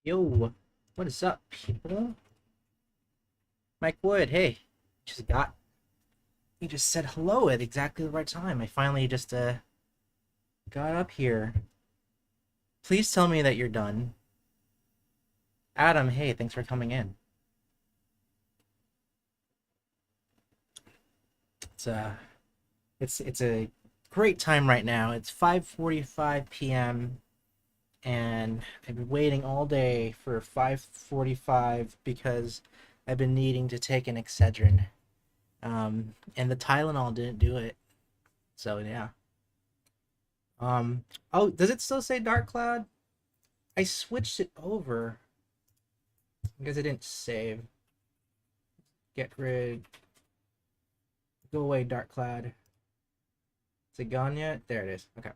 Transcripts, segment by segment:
Yo, what is up, people? Mike Wood, hey, just got you just said hello at exactly the right time. I finally just got up here. Please tell me that you're done. Adam, hey, thanks for coming in. It's it's a great time right now. It's 5:45 p.m. and I've been waiting all day for 5:45 because I've been needing to take an Excedrin. And the Tylenol didn't do it. So yeah. Um, oh, does it still say Dark Cloud? I switched it over because it didn't save. Get rid. Go away, Dark Cloud. Is it gone yet? There it is. Okay.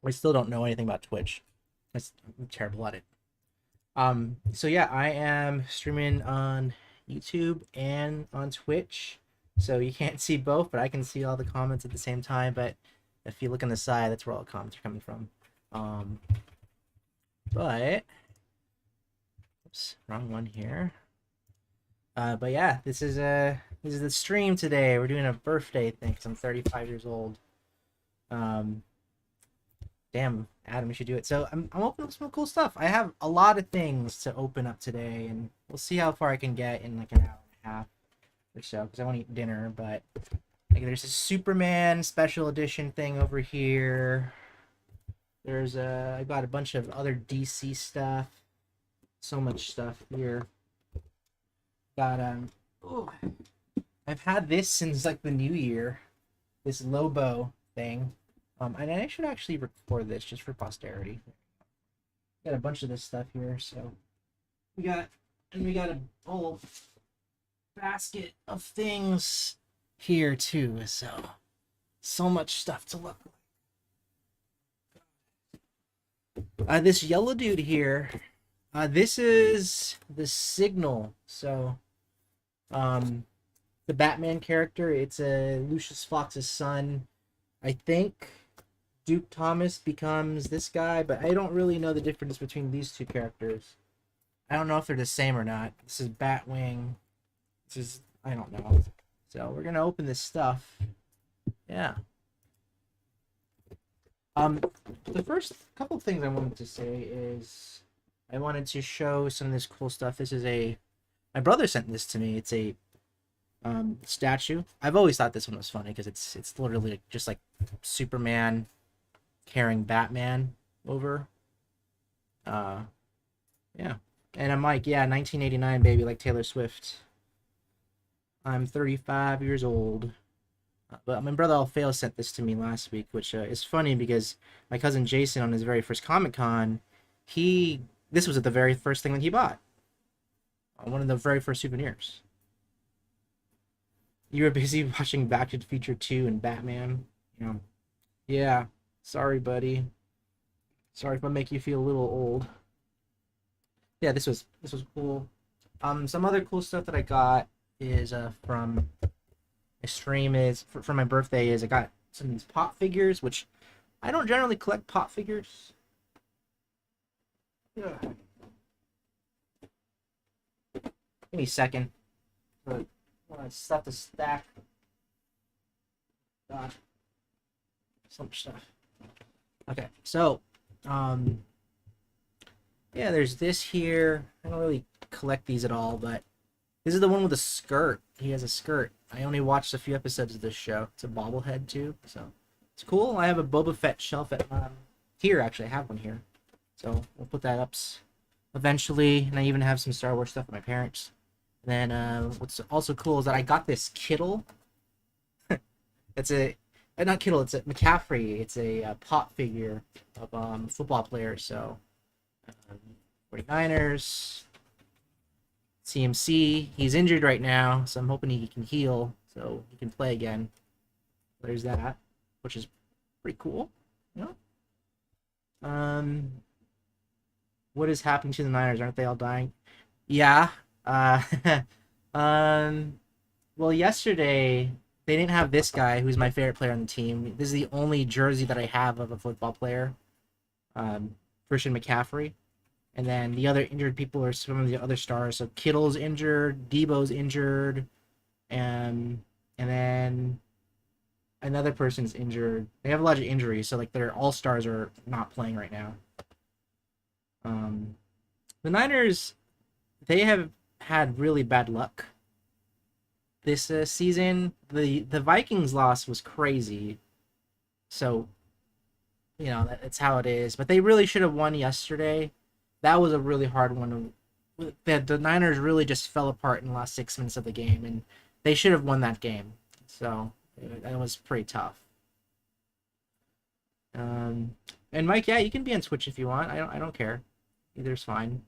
I still don't know anything about Twitch. I'm terrible at it. So yeah, I am streaming on YouTube and on Twitch. So you can't see both, but I can see all the comments at the same time. But if you look on the side, that's where all the comments are coming from. Um, but oops, wrong one here. But yeah, this is the stream today. We're doing a birthday thing because I'm 35 years old. Um, damn, Adam, you should do it. So I'm opening up some cool stuff. I have a lot of things to open up today, and we'll see how far I can get in like an hour and a half or so because I want to eat dinner. But like, there's a Superman special edition thing over here. There's I got a bunch of other DC stuff. So much stuff here. Got oh, I've had this since like the new year. This Lobo thing. And I should actually record this just for posterity. Got a bunch of this stuff here, so we got a whole basket of things here too. So much stuff to look like. This yellow dude here. This is the Signal. So, the Batman character. It's a Lucius Fox's son. I think Duke Thomas becomes this guy, but I don't really know the difference between these two characters. I don't know if they're the same or not. This is Batwing. This is I don't know. So we're gonna open this stuff. Yeah. The first couple of things I wanted to say is I wanted to show some of this cool stuff. This is my brother sent this to me. It's a statue. I've always thought this one was funny because it's literally just like Superman carrying Batman over. Yeah. And I'm like, yeah, 1989 baby, like Taylor Swift. I'm 35 years old. But my brother Alfeo sent this to me last week, which is funny because my cousin Jason on his very first Comic Con, this was the very first thing that he bought. One of the very first souvenirs. You were busy watching Back to the Future 2 and Batman. You know. Yeah. Sorry, buddy. Sorry if I make you feel a little old. Yeah, this was cool. Some other cool stuff that I got is from my stream is for my birthday is I got some of these pop figures, which I don't generally collect pop figures. Yeah. Give me a second. Stuff to stack. God. So much stuff. Okay, so yeah, there's this here. I don't really collect these at all, but this is the one with a skirt. He has a skirt. I only watched a few episodes of this show. It's a bobblehead too, so it's cool. I have a Boba Fett shelf at here. Actually, I have one here, so we'll put that up eventually. And I even have some Star Wars stuff at my parents'. And then what's also cool is that I got this Kittle. It's a not Kittle. It's a McCaffrey. It's a pop figure of football player. So 49ers. CMC. He's injured right now, so I'm hoping he can heal so he can play again. There's that, which is pretty cool. You know? What is happening to the Niners? Aren't they all dying? Yeah. Uh, well, yesterday they didn't have this guy, who's my favorite player on the team. This is the only jersey that I have of a football player, Christian McCaffrey. And then the other injured people are some of the other stars. So Kittle's injured, Debo's injured, and then another person's injured. They have a lot of injuries, so like their all stars are not playing right now. The Niners, they have had really bad luck this season. The Vikings loss was crazy, so that's how it is. But they really should have won yesterday. That was a really hard one. The Niners really just fell apart in the last 6 minutes of the game, and they should have won that game. So it was pretty tough. And Mike, yeah, you can be on Twitch if you want. I don't care. Either's fine.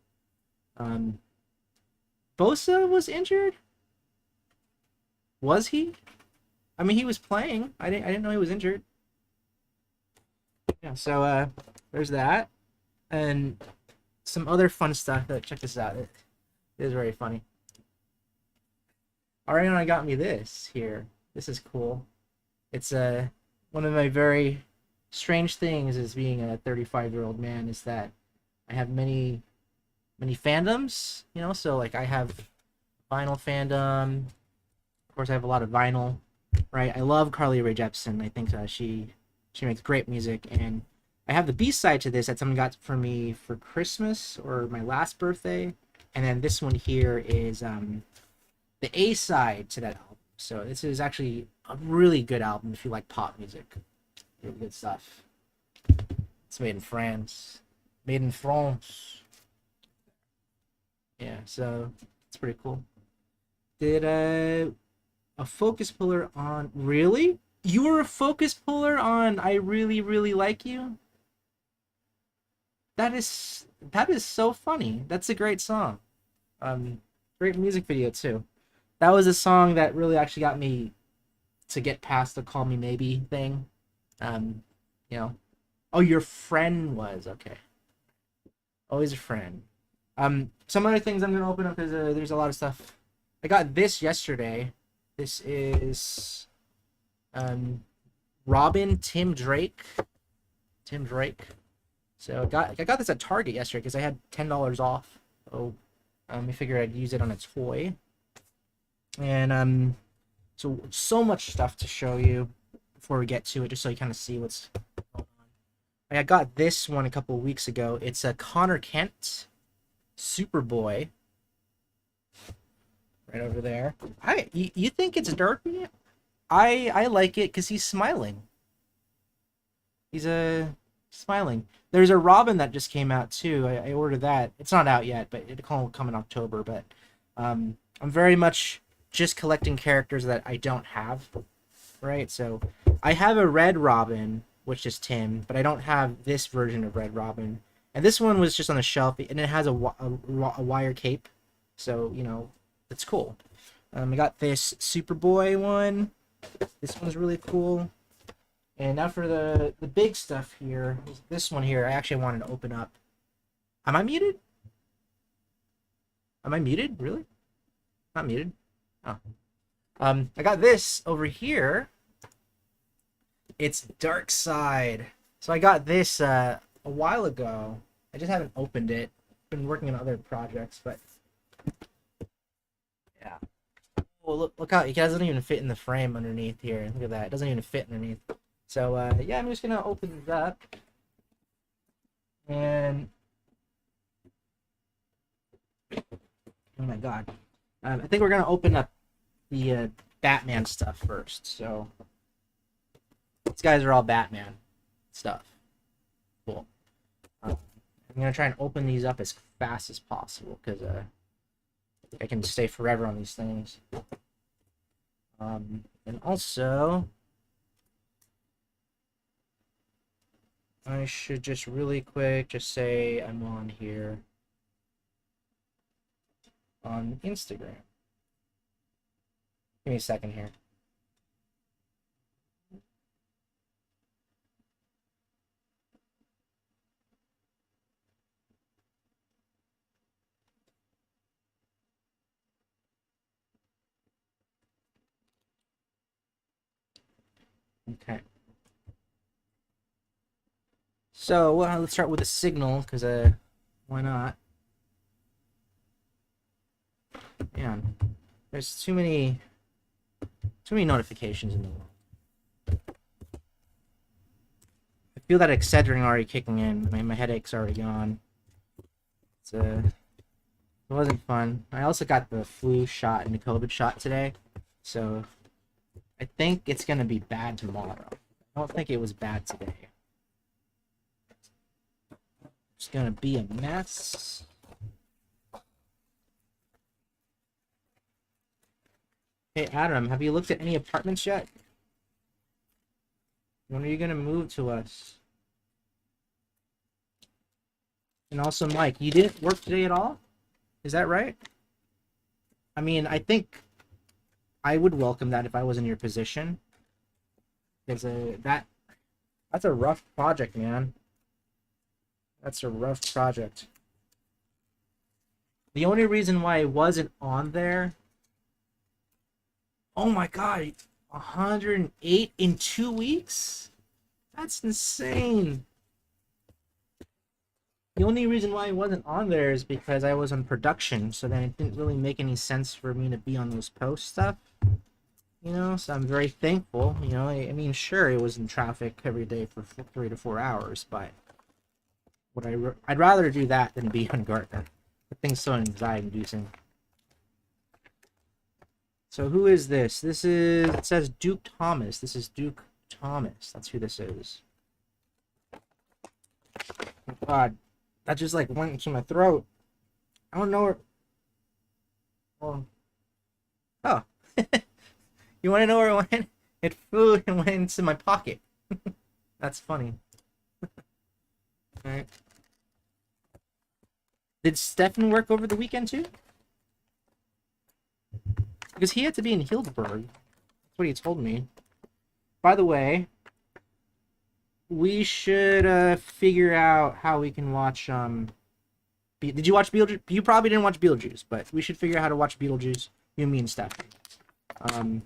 Bosa was injured. Was he? I mean, he was playing. I didn't know he was injured. Yeah. So there's that, and some other fun stuff. Check this out. It is very funny. Ariana got me this here. This is cool. It's one of my very strange things as being a 35-year-old man is that I have many fandoms, so like I have vinyl fandom. Of course, I have a lot of vinyl, right? I love Carly Rae Jepsen. I think she makes great music, and I have the B side to this that someone got for me for Christmas or my last birthday, and then this one here is the A side to that album. So this is actually a really good album if you like pop music. Really good stuff. It's made in France. Made in France. Yeah, so it's pretty cool. Did a focus puller on really? You were a focus puller on I Really Really Like You? That is so funny. That's a great song. Great music video too. That was a song that really actually got me to get past the Call Me Maybe thing. Um, you know. Oh, your friend was okay. Always a friend. Some other things I'm gonna open up is there's a lot of stuff. I got this yesterday. This is Robin Tim Drake. Tim Drake. So I got this at Target yesterday because I had $10 off. Oh, I figured I'd use it on a toy. And so much stuff to show you before we get to it, just so you kind of see what's going on. I got this one a couple of weeks ago. It's a Connor Kent Superboy. Right over there. You think it's derpy? I like it because he's smiling. He's smiling. There's a Robin that just came out too. I ordered that. It's not out yet, but it'll come in October. But I'm very much just collecting characters that I don't have, right? So I have a Red Robin, which is Tim, but I don't have this version of Red Robin. And this one was just on the shelf, and it has a wire cape, so it's cool. I got this Superboy one. This one's really cool. And now for the big stuff here. This one here, I actually wanted to open up. Am I muted? Am I muted? Really? Not muted. Oh. I got this over here. It's Dark Side. So I got this a while ago. I just haven't opened it. Been working on other projects, but yeah. Well, look how it doesn't even fit in the frame underneath here. Look at that. It doesn't even fit underneath. So yeah, I'm just gonna open it up, and oh my god, I think we're gonna open up the Batman stuff first. So these guys are all Batman stuff. Cool. I'm gonna try and open these up as fast as possible because I can stay forever on these things. And also, I should just really quick just say I'm on here on Instagram. Give me a second here. Okay. So let's start with a signal, because why not? Man, there's too many notifications in the world. I feel that Excedrin already kicking in. I mean, my headache's already gone. It wasn't fun. I also got the flu shot and the COVID shot today, so I think it's gonna be bad tomorrow. I don't think it was bad today. It's gonna be a mess. Hey Adam, have you looked at any apartments yet? When are you gonna move to us? And also, Mike, you didn't work today at all? Is that right? I mean, I think I would welcome that if I was in your position. Because that's a rough project, man. That's a rough project. The only reason why I wasn't on there... Oh my god, 108 in 2 weeks? That's insane. The only reason why I wasn't on there is because I was on production, so then it didn't really make any sense for me to be on those post stuff. You know, so I'm very thankful. You know, I mean, sure, it was in traffic every day for 3 to 4 hours, but I'd rather do that than be on Gartner. The thing's so anxiety-inducing. So who is this? This is, it says Duke Thomas. This is Duke Thomas. That's who this is. Oh, God, that just like went into my throat. I don't know where... Oh. You want to know where it went? It flew and went into my pocket. That's funny. Alright. Did Stefan work over the weekend too? Because he had to be in Hildesburg. That's what he told me. By the way, we should figure out how we can watch... Did you watch Beetlejuice? You probably didn't watch Beetlejuice, but we should figure out how to watch Beetlejuice. You, me, and Stefan.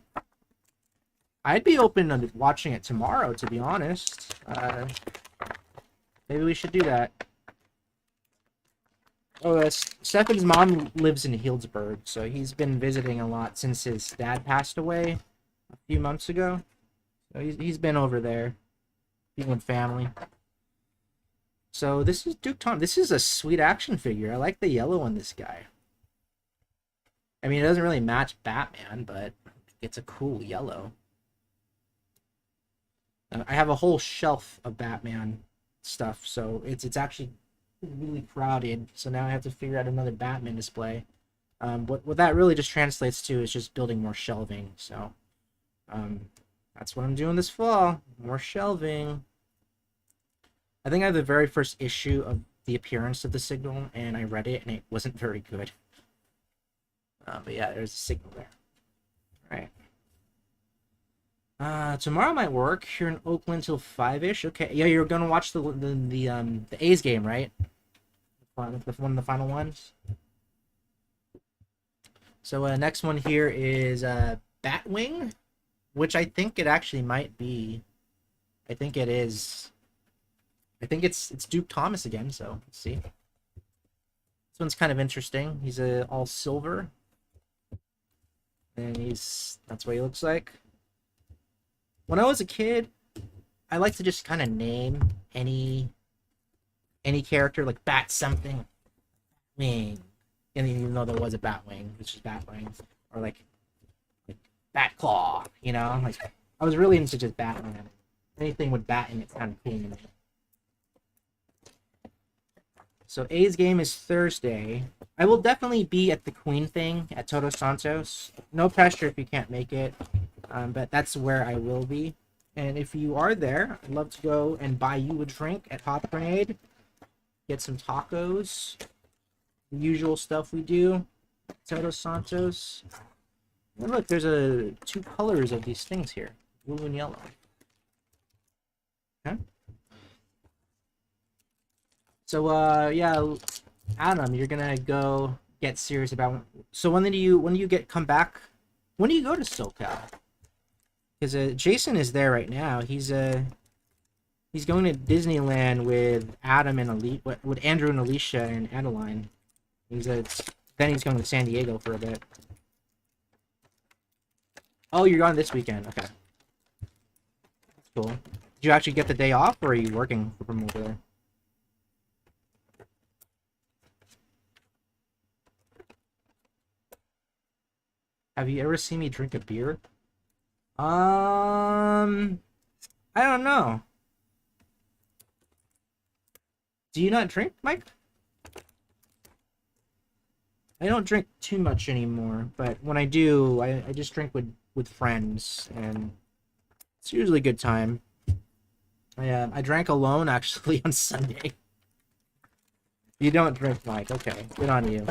I'd be open to watching it tomorrow, to be honest. Maybe we should do that. Oh, Stefan's mom lives in Healdsburg, so he's been visiting a lot since his dad passed away a few months ago. So he's been over there, being with family. So this is Duke Tom. This is a sweet action figure. I like the yellow on this guy. I mean, it doesn't really match Batman, but it's a cool yellow. I have a whole shelf of Batman stuff, so it's actually really crowded. So now I have to figure out another Batman display. What that really just translates to is just building more shelving. So that's what I'm doing this fall. More shelving. I think I have the very first issue of The Appearance of the Signal, and I read it, and it wasn't very good. But yeah, there's a signal there. All right. Tomorrow might work. You're in Oakland till 5-ish. Okay, yeah, you're gonna watch the A's game, right? One of the final ones. So next one here is Batwing, which I think it actually might be. I think it is. I think it's Duke Thomas again. So let's see. This one's kind of interesting. He's all silver, and that's what he looks like. When I was a kid, I like to just kind of name any character, like Bat something, Wing, and even though there was a Batwing, which is Batwing, or like Batclaw, you know, like I was really into just Batman. Anything with bat in it's kind of cool to me. So A's game is Thursday. I will definitely be at the Queen thing at Todos Santos. No pressure if you can't make it. But that's where I will be. And if you are there, I'd love to go and buy you a drink at Hot Grenade. Get some tacos. The usual stuff we do. Todos Santos. And look, there's two colors of these things here. Blue and yellow. Okay. So, yeah, Adam, you're gonna go get serious about... So when do you come back? When do you go to SoCal? Because Jason is there right now. He's He's going to Disneyland with Adam and with Andrew and Alicia and Adeline. Then he's going to San Diego for a bit. Oh, you're gone this weekend. Okay. That's cool. Did you actually get the day off, or are you working from over there? Have you ever seen me drink a beer? I don't know. Do you not drink, Mike? I don't drink too much anymore, but when I do, I just drink with friends, and it's usually a good time. I drank alone actually on Sunday. You don't drink, Mike. Okay, good on you.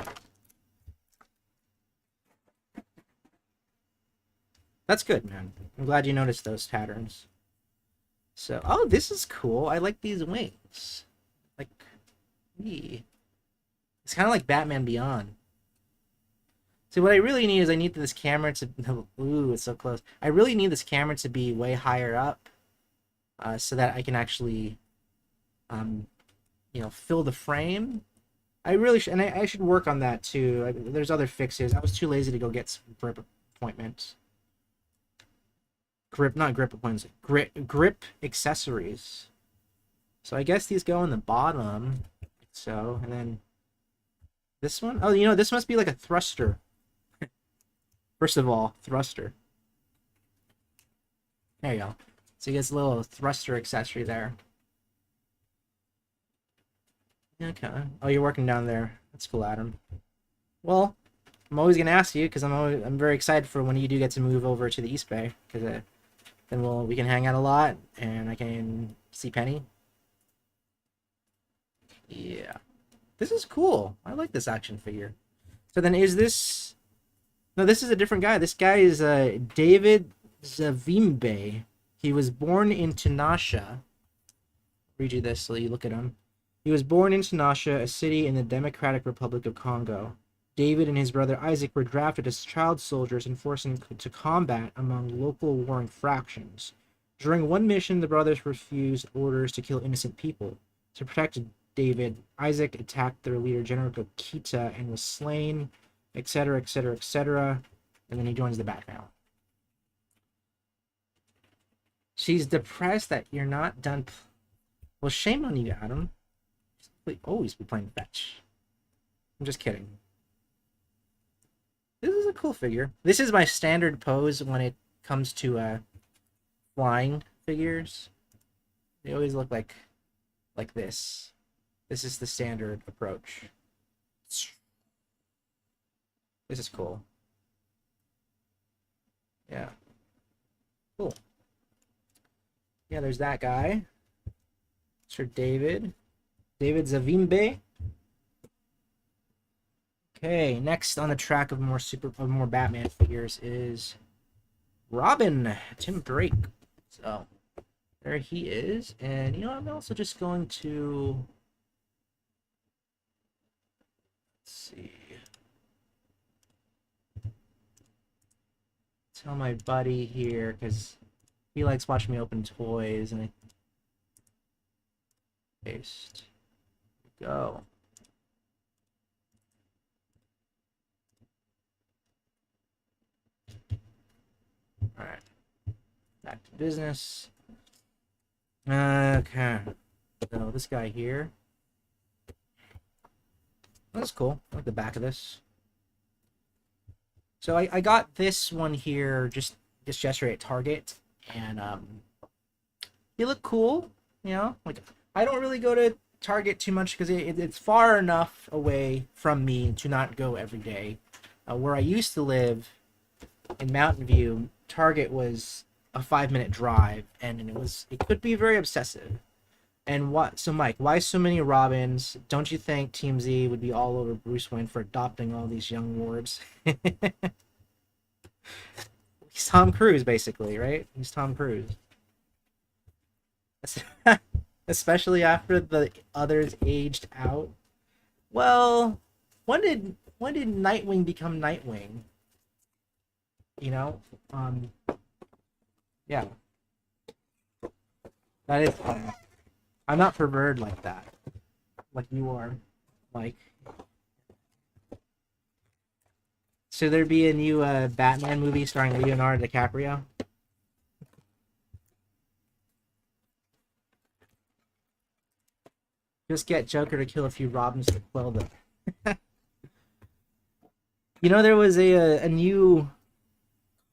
That's good, man. I'm glad you noticed those patterns. So, oh, this is cool. I like these wings. Like, it's kind of like Batman Beyond. See, what I really need is I need this camera to... Ooh, it's so close. I really need this camera to be way higher up, so that I can actually, fill the frame. I really should, and I should work on that too. There's other fixes. I was too lazy to go get some grip appointments. Not grip appointments. Grip accessories. So I guess these go on the bottom. So, and then this one. Oh, this must be like a thruster. First of all, thruster. There you go. So you get a little thruster accessory there. Okay. Oh, you're working down there. That's cool, Adam. Well, I'm always gonna ask you because I'm very excited for when you do get to move over to the East Bay, because then we can hang out a lot and I can see Penny. Yeah, this is cool. I like this action figure. So then is this? No, this is a different guy. This guy is David Zavimbe. He was born in Tinashe. Read you this so you look at him. He was born in Tinashe, a city in the Democratic Republic of Congo. David and his brother Isaac were drafted as child soldiers and forced into combat among local warring factions. During one mission, the brothers refused orders to kill innocent people. To protect David, Isaac attacked their leader, General Kita, and was slain, etc., etc., etc. And then he joins the background. She's depressed that you're not done. Well, shame on you, Adam. You'll always be playing fetch. I'm just kidding. This is a cool figure. This is my standard pose when it comes to flying figures. They always look like this. This is the standard approach. This is cool. Yeah. Cool. Yeah, there's that guy. Sir David. David Zavimbe. Okay, next on the track of more Batman figures is Robin, Tim Drake. So there he is, and I'm also just going to see. Tell my buddy here because he likes watching me open toys, and I paste. Go. All right, back to business. Okay, so this guy here. That's cool. I like the back of this. So I got this one here just yesterday at Target, and they look cool. Like I don't really go to Target too much because it's far enough away from me to not go every day. Where I used to live in Mountain View, Target was a 5-minute drive, and it could be very obsessive. And so Mike, why so many Robins? Don't you think Team Z would be all over Bruce Wayne for adopting all these young wards? He's Tom Cruise, basically, right? He's Tom Cruise. Especially after the others aged out. Well, when did Nightwing become Nightwing? Yeah. That is fun. I'm not perverted like that, like you are. Like, should there be a new Batman movie starring Leonardo DiCaprio? Just get Joker to kill a few Robins to quell them. You know, there was a new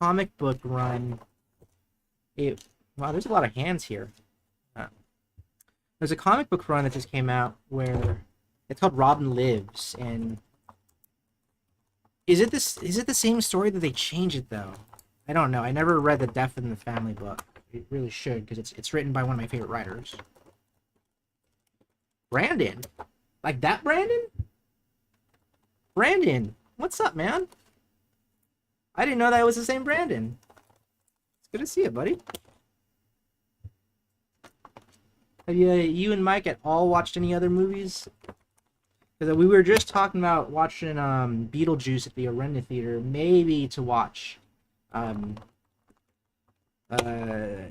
comic book run. Wow, there's a lot of hands here. Uh, there's a comic book run that just came out where it's called Robin Lives, and is it the same story that they changed it though? I don't know. I never read the Death in the Family book. It really should because it's written by one of my favorite writers. Brandon, like that Brandon? Brandon, what's up, man? I didn't know that was the same Brandon. It's good to see you, buddy. Have you and Mike at all watched any other movies? Because we were just talking about watching Beetlejuice at the Arena Theater, maybe to watch um, uh,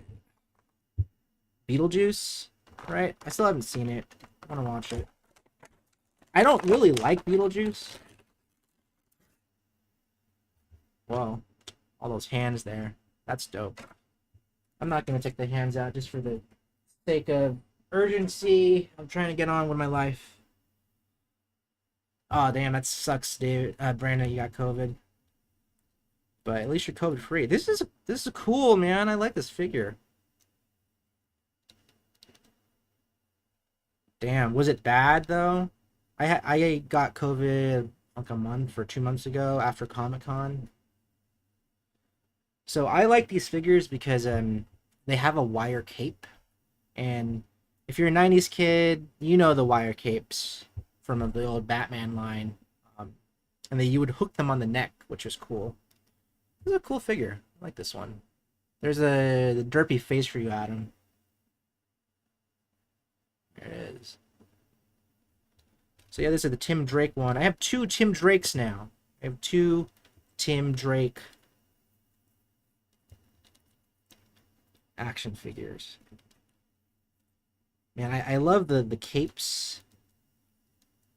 Beetlejuice, right? I still haven't seen it. I want to watch it. I don't really like Beetlejuice. Whoa, all those hands there. That's dope. I'm not going to take the hands out just for the sake of urgency. I'm trying to get on with my life. Oh, damn, that sucks, dude. Brandon, you got COVID. But at least you're COVID free. This is cool, man. I like this figure. Damn, was it bad though? I got COVID like a month or 2 months ago after Comic Con. So I like these figures because they have a wire cape, and if you're a '90s kid, you know the wire capes from the old Batman line, um, and then you would hook them on the neck, which was cool. This is a cool figure. I like this one. There's the derpy face for you, Adam. There it is. So yeah, this is the Tim Drake one. I have two Tim Drakes now. I have two Tim Drake action figures. Man, I love the capes.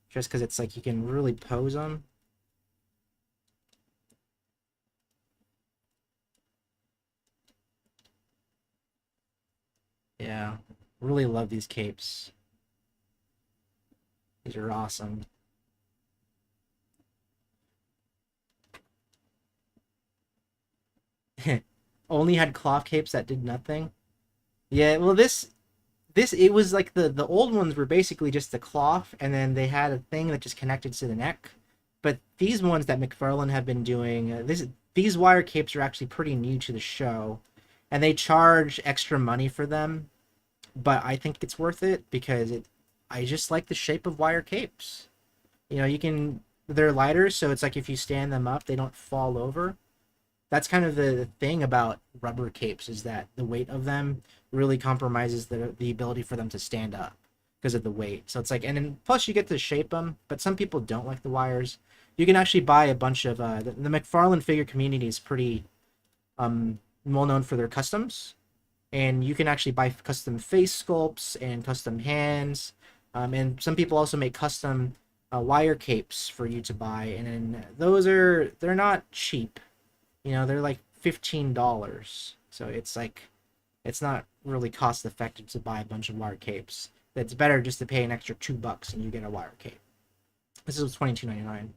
Just because it's like you can really pose them. Yeah, really love these capes. These are awesome. Only had cloth capes that did nothing. Yeah, well this it was like the old ones were basically just the cloth, and then they had a thing that just connected to the neck. But these ones that McFarlane have been doing, these wire capes are actually pretty new to the show, and they charge extra money for them. But I think it's worth it because I just like the shape of wire capes. You know, they're lighter, so it's like if you stand them up, they don't fall over. That's kind of the thing about rubber capes is that the weight of them really compromises the ability for them to stand up because of the weight. So it's like, and then plus you get to shape them, but some people don't like the wires. You can actually buy a bunch of the McFarlane figure community is pretty well known for their customs, and you can actually buy custom face sculpts and custom hands, and some people also make custom wire capes for you to buy, and then they're not cheap. You know, they're like $15. So it's like it's not really cost effective to buy a bunch of wire capes. It's better just to pay an extra $2 and you get a wire cape. This is $22.99.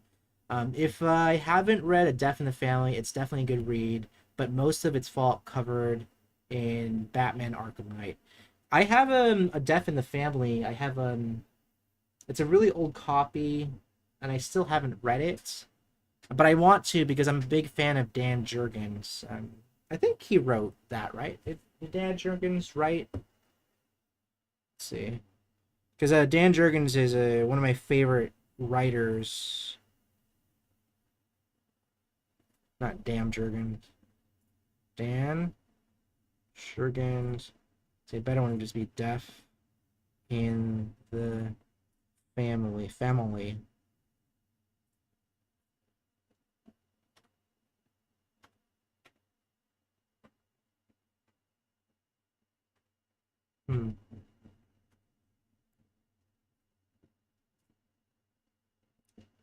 If I haven't read A Death in the Family, it's definitely a good read, but most of it's fault covered in Batman Arkham Knight. I have a Death in the Family. I have it's a really old copy, and I still haven't read it, but I want to because I'm a big fan of Dan Jurgens. I think he wrote that, right? Did Dan Jurgens write? Let's see, because Dan Jurgens is one of my favorite writers. Not Dan Jurgens. Dan Jurgens. Say better one would just be Death in the Family. Family. Hmm.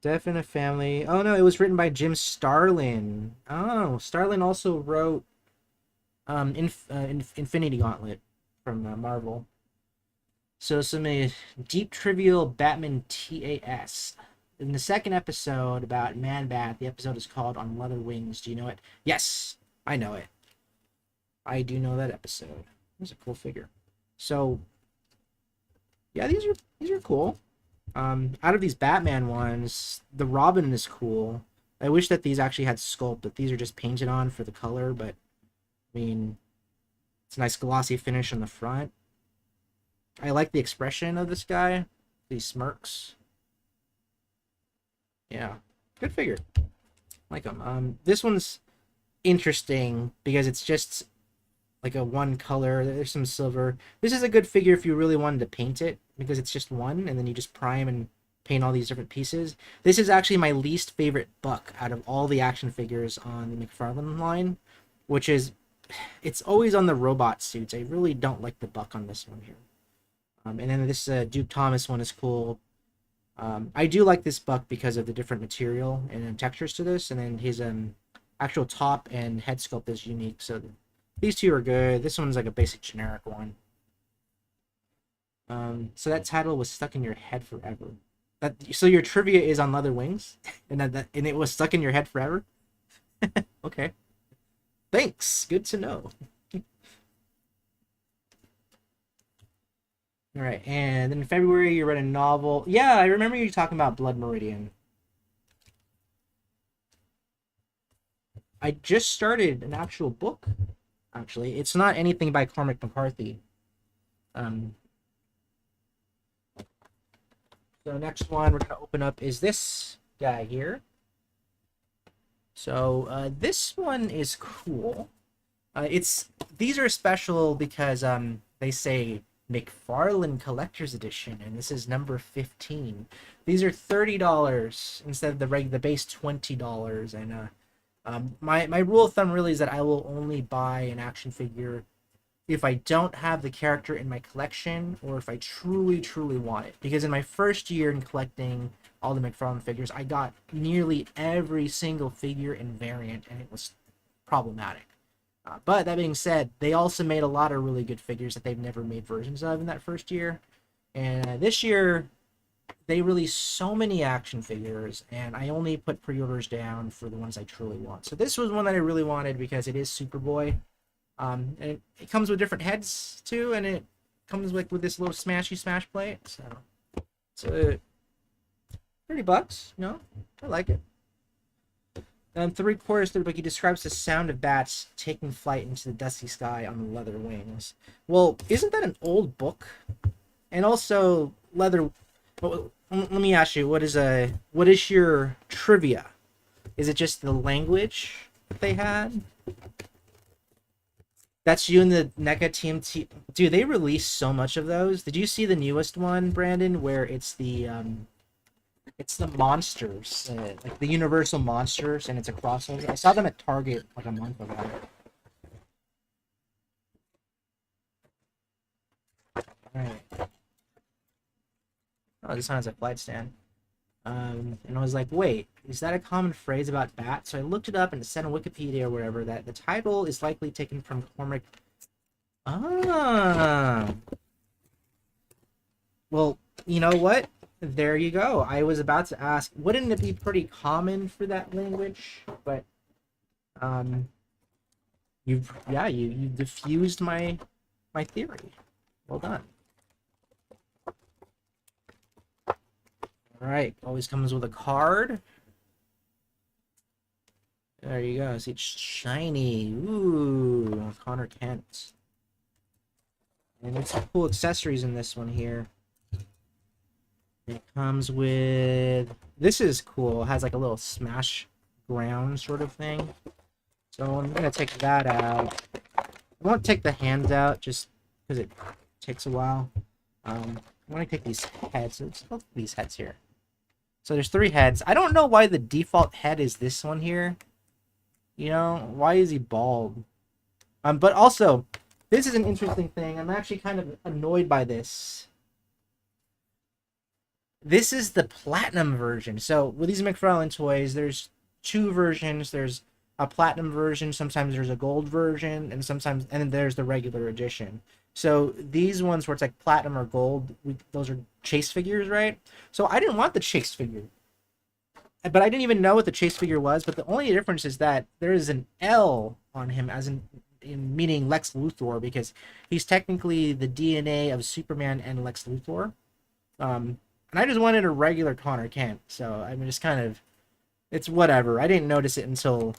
Death in a Family. Oh no, it was written by Jim Starlin. Oh, Starlin also wrote Infinity Gauntlet from Marvel. So some deep trivial Batman TAS. In the second episode about Man Bat, the episode is called On Leather Wings. Do you know it? Yes, I know it. I do know that episode. That's a cool figure. So yeah, these are cool. Out of these Batman ones, the Robin is cool. I wish that these actually had sculpt, but these are just painted on for the color. But I mean, it's a nice glossy finish on the front. I like the expression of this guy. These smirks. Yeah, good figure. Like him. This one's interesting because it's just like a one color. There's some silver. This is a good figure if you really wanted to paint it because it's just one, and then you just prime and paint all these different pieces. This is actually my least favorite buck out of all the action figures on the McFarlane line, which is it's always on the robot suits. I really don't like the buck on this one here. And then this Duke Thomas one is cool. I do like this buck because of the different material and textures to this, and then his actual top and head sculpt is unique. So these two are good. This one's like a basic generic one. So that title was stuck in your head forever. So your trivia is on Leather Wings, and and it was stuck in your head forever. Okay, thanks. Good to know. All right, and in February you read a novel. Yeah, I remember you talking about Blood Meridian. I just started an actual book. Actually, it's not anything by Cormac McCarthy. So next one we're gonna open up is this guy here. So this one is cool. These are special because they say McFarlane Collector's Edition, and this is number 15. These are $30 instead of the base $20. And my rule of thumb really is that I will only buy an action figure if I don't have the character in my collection or if I truly want it. Because in my first year in collecting all the McFarlane figures, I got nearly every single figure and variant, and it was problematic. But that being said, they also made a lot of really good figures that they've never made versions of in that first year. And this year, they released so many action figures, and I only put pre-orders down for the ones I truly want. So this was one that I really wanted because it is Superboy. And it comes with different heads too, and it comes with this little smashy smash plate. So $30, you know, I like it. 3/4 through the book, he describes the sound of bats taking flight into the dusty sky on leather wings. Well, isn't that an old book? And also, leather. Well, let me ask you, what is your trivia? Is it just the language that they had? That's you and the NECA team. Dude, they released so much of those. Did you see the newest one, Brandon, where it's the monsters, like the Universal monsters, and it's a crossover? I saw them at Target like a month ago. Alright. Oh, this one has a flight stand. And I was like, wait, is that a common phrase about bats? So I looked it up, and it said on Wikipedia or whatever that the title is likely taken from Cormac. Ah. Well, you know what? There you go. I was about to ask, wouldn't it be pretty common for that language? But you diffused my theory. Well done. All right, always comes with a card. There you go. See, it's shiny. Ooh, Connor Kent. And there's some cool accessories in this one here. It comes with... This is cool. It has like a little smash ground sort of thing. So I'm going to take that out. I won't take the hands out just because it takes a while. I want to take these heads. Let's look at these heads here. So there's 3 heads. I don't know why the default head is this one here. You know, why is he bald? But also, this is an interesting thing. I'm actually kind of annoyed by this. This is the platinum version. So with these McFarlane toys, there's two versions. There's a platinum version. Sometimes there's a gold version, and sometimes and then there's the regular edition. So these ones where it's like platinum or gold, those are chase figures, right? So I didn't want the chase figure, but I didn't even know what the chase figure was. But the only difference is that there is an L on him, as in meaning Lex Luthor, because he's technically the DNA of Superman and Lex Luthor. And I just wanted a regular Connor Kent, so I mean, just kind of, it's whatever. I didn't notice it until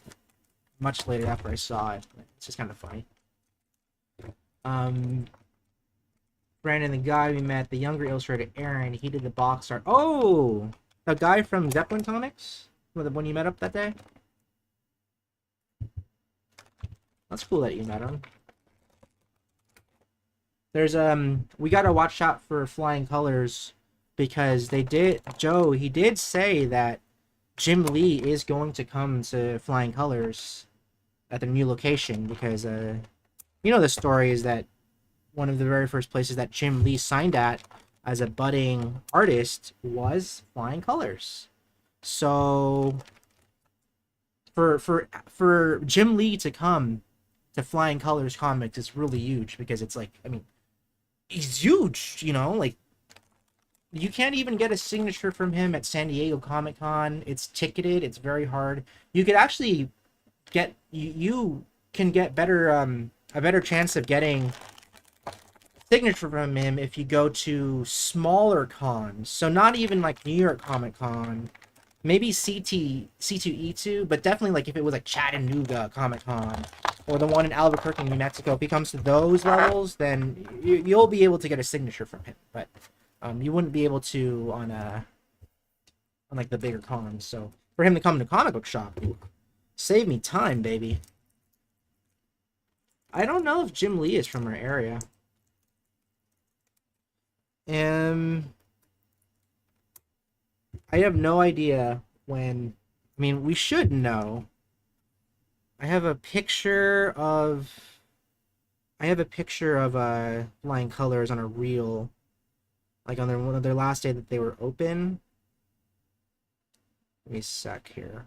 much later after I saw it. It's just kind of funny. Um, Brandon, the guy we met, the younger illustrator Aaron, he did the box art. Oh, the guy from Zeppelin Comics, when you met up that day. That's cool that you met him. There's we gotta watch out for Flying Colors because he did say that Jim Lee is going to come to Flying Colors at their new location because the story is that one of the very first places that Jim Lee signed at as a budding artist was Flying Colors. So for Jim Lee to come to Flying Colors Comics is really huge because it's like, I mean, he's huge, like you can't even get a signature from him at San Diego Comic Con. It's ticketed. It's very hard. You could actually you can get a better chance of getting signature from him if you go to smaller cons. So not even like New York Comic Con, maybe C2E2, but definitely like if it was like Chattanooga Comic Con or the one in Albuquerque, New Mexico. If he comes to those levels, then you'll be able to get a signature from him. But you wouldn't be able to on like the bigger cons. So for him to come to comic book shop, save me time, baby. I don't know if Jim Lee is from our area. I have no idea when. I mean, we should know. I have a picture of. Flying Colors on a reel, like on one of their last day that they were open. Let me sec here.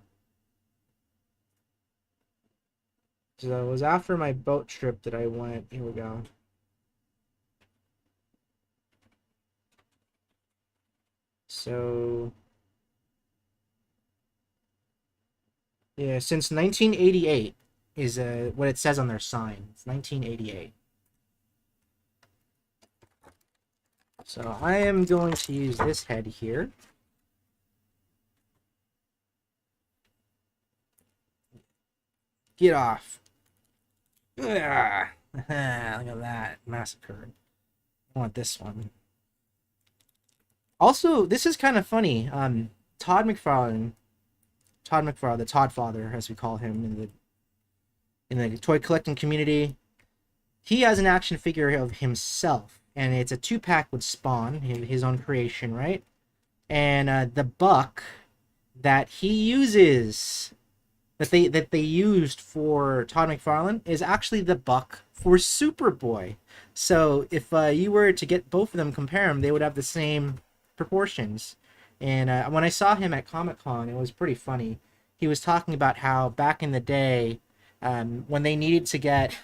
So it was after my boat trip that I went. Here we go. So yeah, since 1988 is what it says on their sign. It's 1988. So I am going to use this head here. Get off. Ugh. Look at that. Massacred. I want this one. Also, this is kind of funny. Todd McFarlane, the Todd Father, as we call him in the toy collecting community, he has an action figure of himself, and it's a 2-pack with Spawn, his own creation, right? And the buck that he uses, that they used for Todd McFarlane, is actually the buck for Superboy. So if you were to get both of them, compare them, they would have the same proportions. And when I saw him at Comic Con, it was pretty funny. He was talking about how back in the day, when they needed to get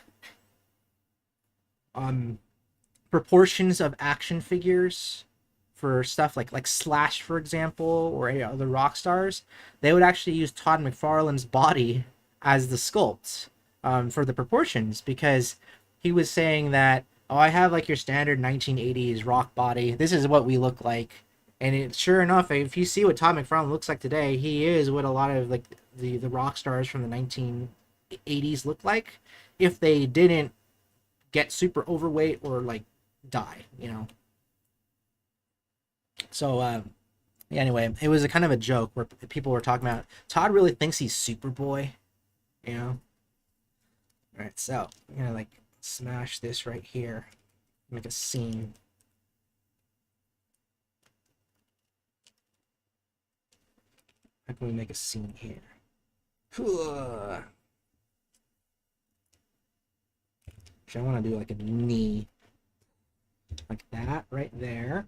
proportions of action figures for stuff like Slash, for example, or any other rock stars, they would actually use Todd McFarlane's body as the sculpt for the proportions, because he was saying that, oh, I have like your standard 1980s rock body. This is what we look like. And sure enough, if you see what Todd McFarlane looks like today, he is what a lot of like the rock stars from the 1980s look like if they didn't get super overweight or like die. So yeah, anyway, it was a kind of a joke where people were talking about Todd really thinks he's Superboy. All right, so I'm gonna like smash this right here, make a scene. How can we make a scene here? Actually, I want to do like a knee, like that right there.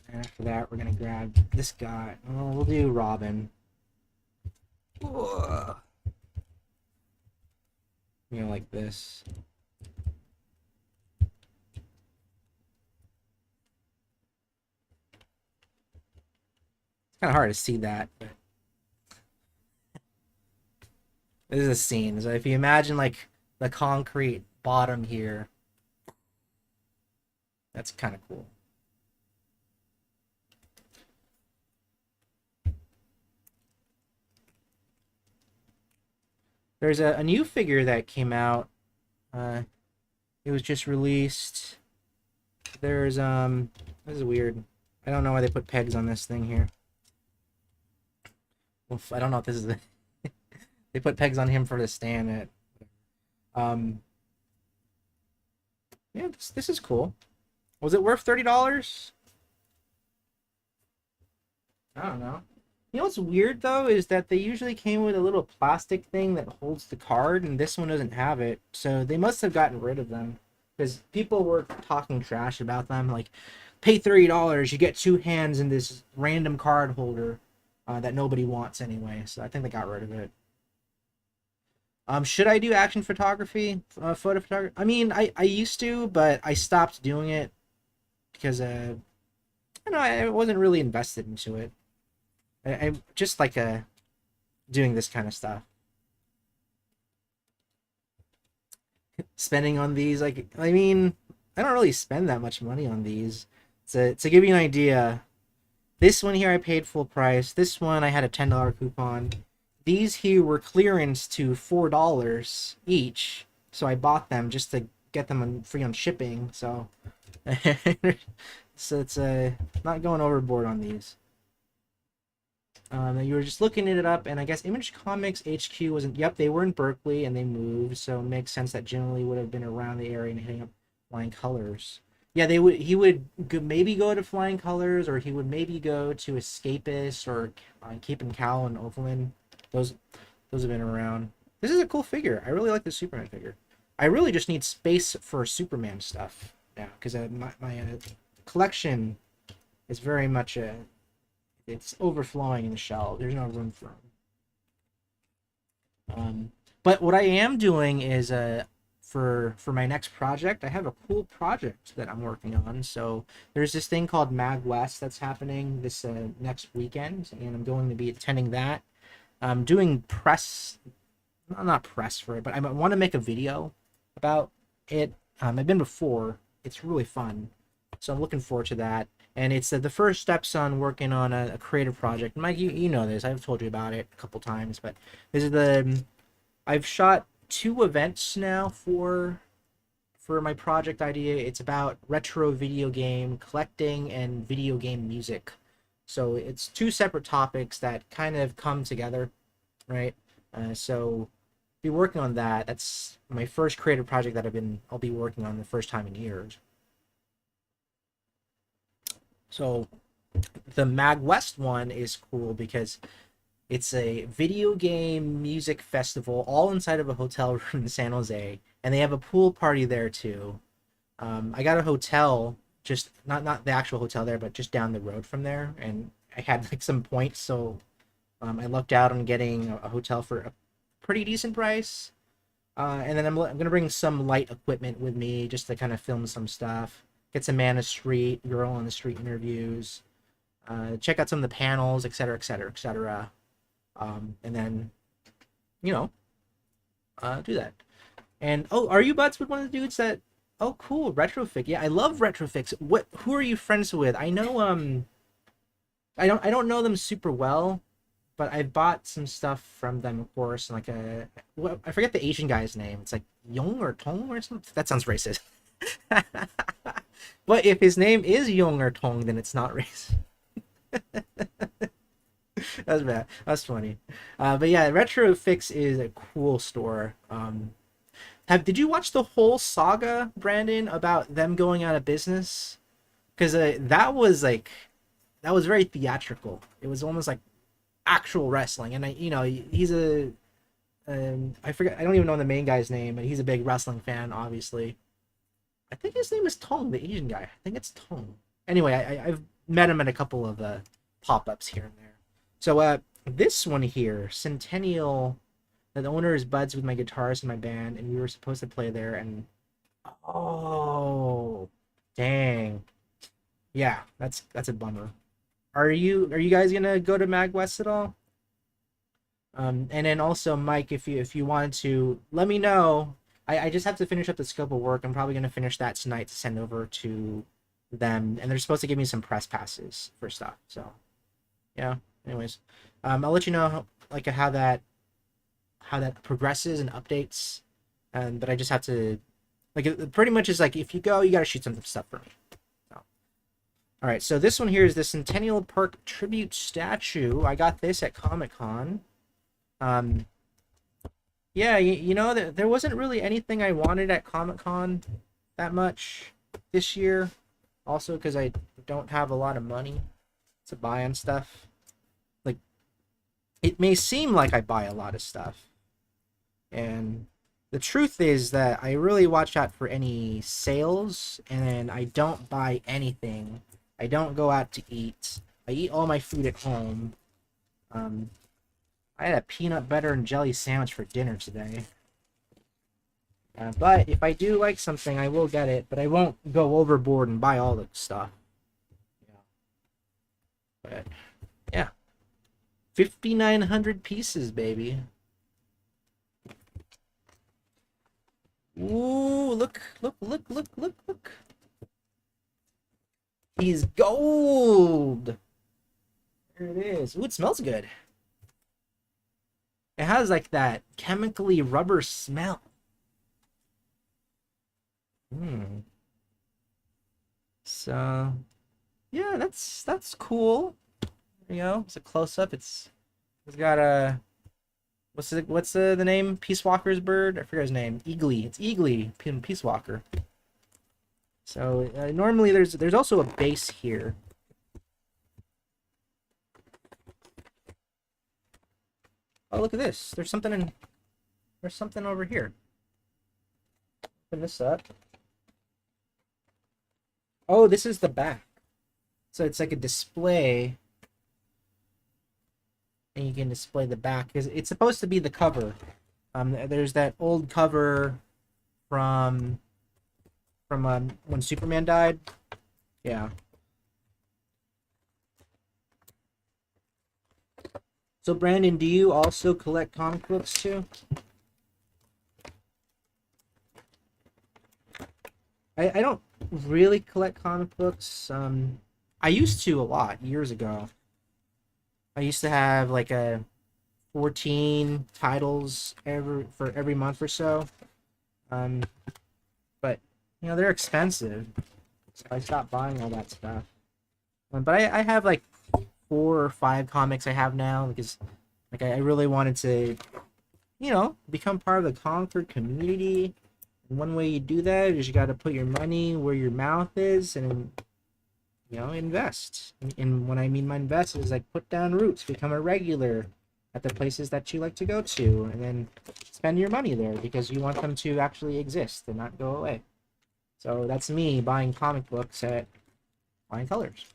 And after that, we're gonna grab this guy. Oh, we'll do Robin. Ugh. You know, like this. It's kind of hard to see that, but this is a scene. So if you imagine like the concrete bottom here, that's kind of cool. There's a new figure that came out. It was just released. There's this is weird. I don't know why they put pegs on this thing here. Oof, I don't know if this is the they put pegs on him for the stand. Um, yeah, this is cool. Was it worth $30? I don't know. You know what's weird though is that they usually came with a little plastic thing that holds the card, and this one doesn't have it. So they must have gotten rid of them because people were talking trash about them. Like, pay $30, you get two hands in this random card holder that nobody wants anyway. So I think they got rid of it. Should I do action photography, photo photography? I mean, I used to, but I stopped doing it because I don't know, I wasn't really invested into it. I just like doing this kind of stuff. Spending on these, like, I mean, I don't really spend that much money on these. To give you an idea, this one here I paid full price. This one I had a $10 coupon. These here were clearance to $4 each, so I bought them just to get them free on shipping. So, so it's not going overboard on these. You were just looking it up, and I guess Image Comics HQ wasn't. Yep, they were in Berkeley, and they moved, so it makes sense that generally would have been around the area and hitting up Flying Colors. Yeah, they would. He would maybe go to Flying Colors, or he would maybe go to Escapist or Cape and Cowl and Overland. Those have been around. This is a cool figure. I really like the Superman figure. I really just need space for Superman stuff now because my collection is very much it's overflowing in the shelf. There's no room for them. But what I am doing is for my next project, I have a cool project that I'm working on. So there's this thing called Mag West that's happening this next weekend, and I'm going to be attending that. I'm doing press, not press for it, but I want to make a video about it. I've been before. It's really fun, so I'm looking forward to that. And it's the first steps on working on a creative project. Mike, you know this. I've told you about it a couple times, but this is I've shot 2 events now for my project idea. It's about retro video game collecting and video game music. So it's 2 separate topics that kind of come together, right? So be working on that. That's my first creative project that I'll be working on the first time in years. So the Mag West one is cool because it's a video game music festival all inside of a hotel room in San Jose, and they have a pool party there too. I got a hotel, just not the actual hotel there, but just down the road from there, and I had like some points, so I lucked out on getting a hotel for a pretty decent price. And then I'm gonna bring some light equipment with me just to kind of film some stuff, get some man of street, girl on the street interviews, check out some of the panels, etc., etc., etc. And then, you know, do that. And oh, are you buds with one of the dudes that? Oh, cool, Retrofix. Yeah, I love Retrofix. Who are you friends with? I know I don't know them super well, but I bought some stuff from them, of course. Like I forget the Asian guy's name. It's like Yong or Tong or something. That sounds racist. But if his name is Yong or Tong, then it's not racist. That's bad. That's funny. But yeah, Retrofix is a cool store. Did you watch the whole saga, Brandon, about them going out of business? Because that was very theatrical. It was almost like actual wrestling, and he's I forget. I don't even know the main guy's name, but he's a big wrestling fan, obviously. I think his name is Tong, the Asian guy. I think it's Tong. Anyway, I've met him at a couple of pop-ups here and there. So this one here, Centennial, the owner is buds with my guitarist in my band, and we were supposed to play there, and oh, dang, yeah, that's a bummer. Are you guys gonna go to Mag West at all? And then also, Mike, if you wanted to, let me know. I just have to finish up the scope of work. I'm probably gonna finish that tonight to send over to them, and they're supposed to give me some press passes for stuff. So yeah. Anyways, I'll let you know how that progresses and updates. And but I just have to it pretty much is like if you go, you gotta shoot some stuff for me. So, all right. So this one here is the Centennial Park tribute statue. I got this at Comic-Con. Um, yeah, you know, there wasn't really anything I wanted at Comic-Con that much this year. Also, because I don't have a lot of money to buy on stuff. Like, it may seem like I buy a lot of stuff. And the truth is that I really watch out for any sales, and I don't buy anything. I don't go out to eat. I eat all my food at home. I had a peanut butter and jelly sandwich for dinner today. But if I do like something, I will get it. But I won't go overboard and buy all the stuff. Yeah. But yeah, 5,900 pieces, baby. Ooh, look, look, look, look, look, look. He's gold. There it is. Ooh, it smells good. It has like that chemically rubber smell. So, yeah, that's cool. There you go. It's a close up. It's got a what's the name? Peace Walker's bird? I forget his name. Eagly. It's Eagly, Peace Walker. So normally there's also a base here. Oh, look at this. There's something over here. Open this up. Oh, this is the back. So it's like a display. And you can display the back because it's supposed to be the cover. There's that old cover from when Superman died. Yeah. So Brandon, do you also collect comic books too? I don't really collect comic books. I used to a lot years ago. I used to have like a 14 titles for every month or so. But you know they're expensive, so I stopped buying all that stuff. But I have like 4 or 5 comics I have now because like I really wanted to, you know, become part of the Concord community. And one way you do that is you got to put your money where your mouth is and, you know, invest. And when I mean by invest is like put down roots, become a regular at the places that you like to go to, and then spend your money there because you want them to actually exist and not go away. So that's me buying comic books at Flying Colors.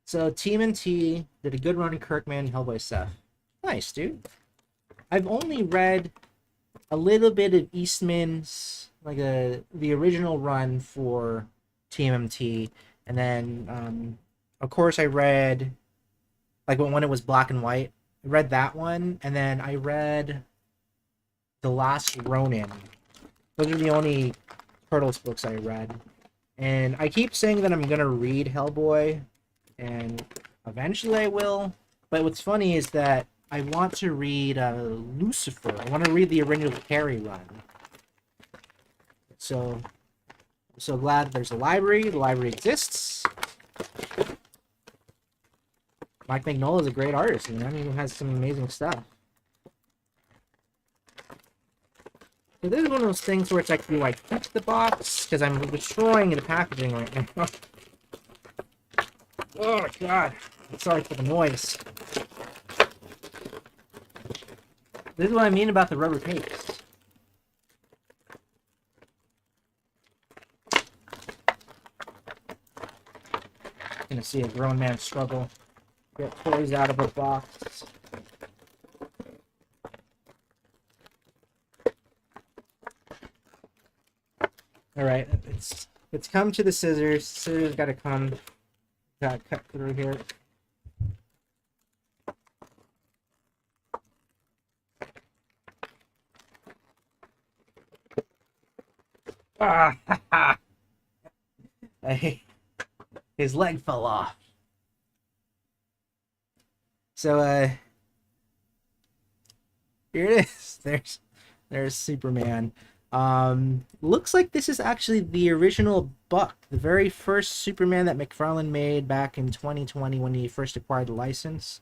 So TMNT did a good run in Kirkman Hellboy stuff. Nice, dude. I've only read a little bit of Eastman's, like the original run for TMNT, and then of course I read like when it was black and white. I read that one, and then I read The Last Ronin. Those are the only Turtles books I read. And I keep saying that I'm gonna read Hellboy, and eventually I will. But what's funny is that I want to read Lucifer. I want to read the original Carrie run. So I'm so glad there's a library. The library exists. Mike Mignola is a great artist, and he has some amazing stuff. So this is one of those things where it's like, do I keep the box? Because I'm destroying the packaging right now. Oh my god. Sorry for the noise. This is what I mean about the rubber tapes. gonna see a grown man struggle. Get toys out of a box. All right, it's come to the scissors. Scissors gotta come. Gotta cut through here. Ah, his leg fell off. So here it is. There's Superman. Looks like this is actually the original Buck, the very first Superman that McFarlane made back in 2020 when he first acquired the license.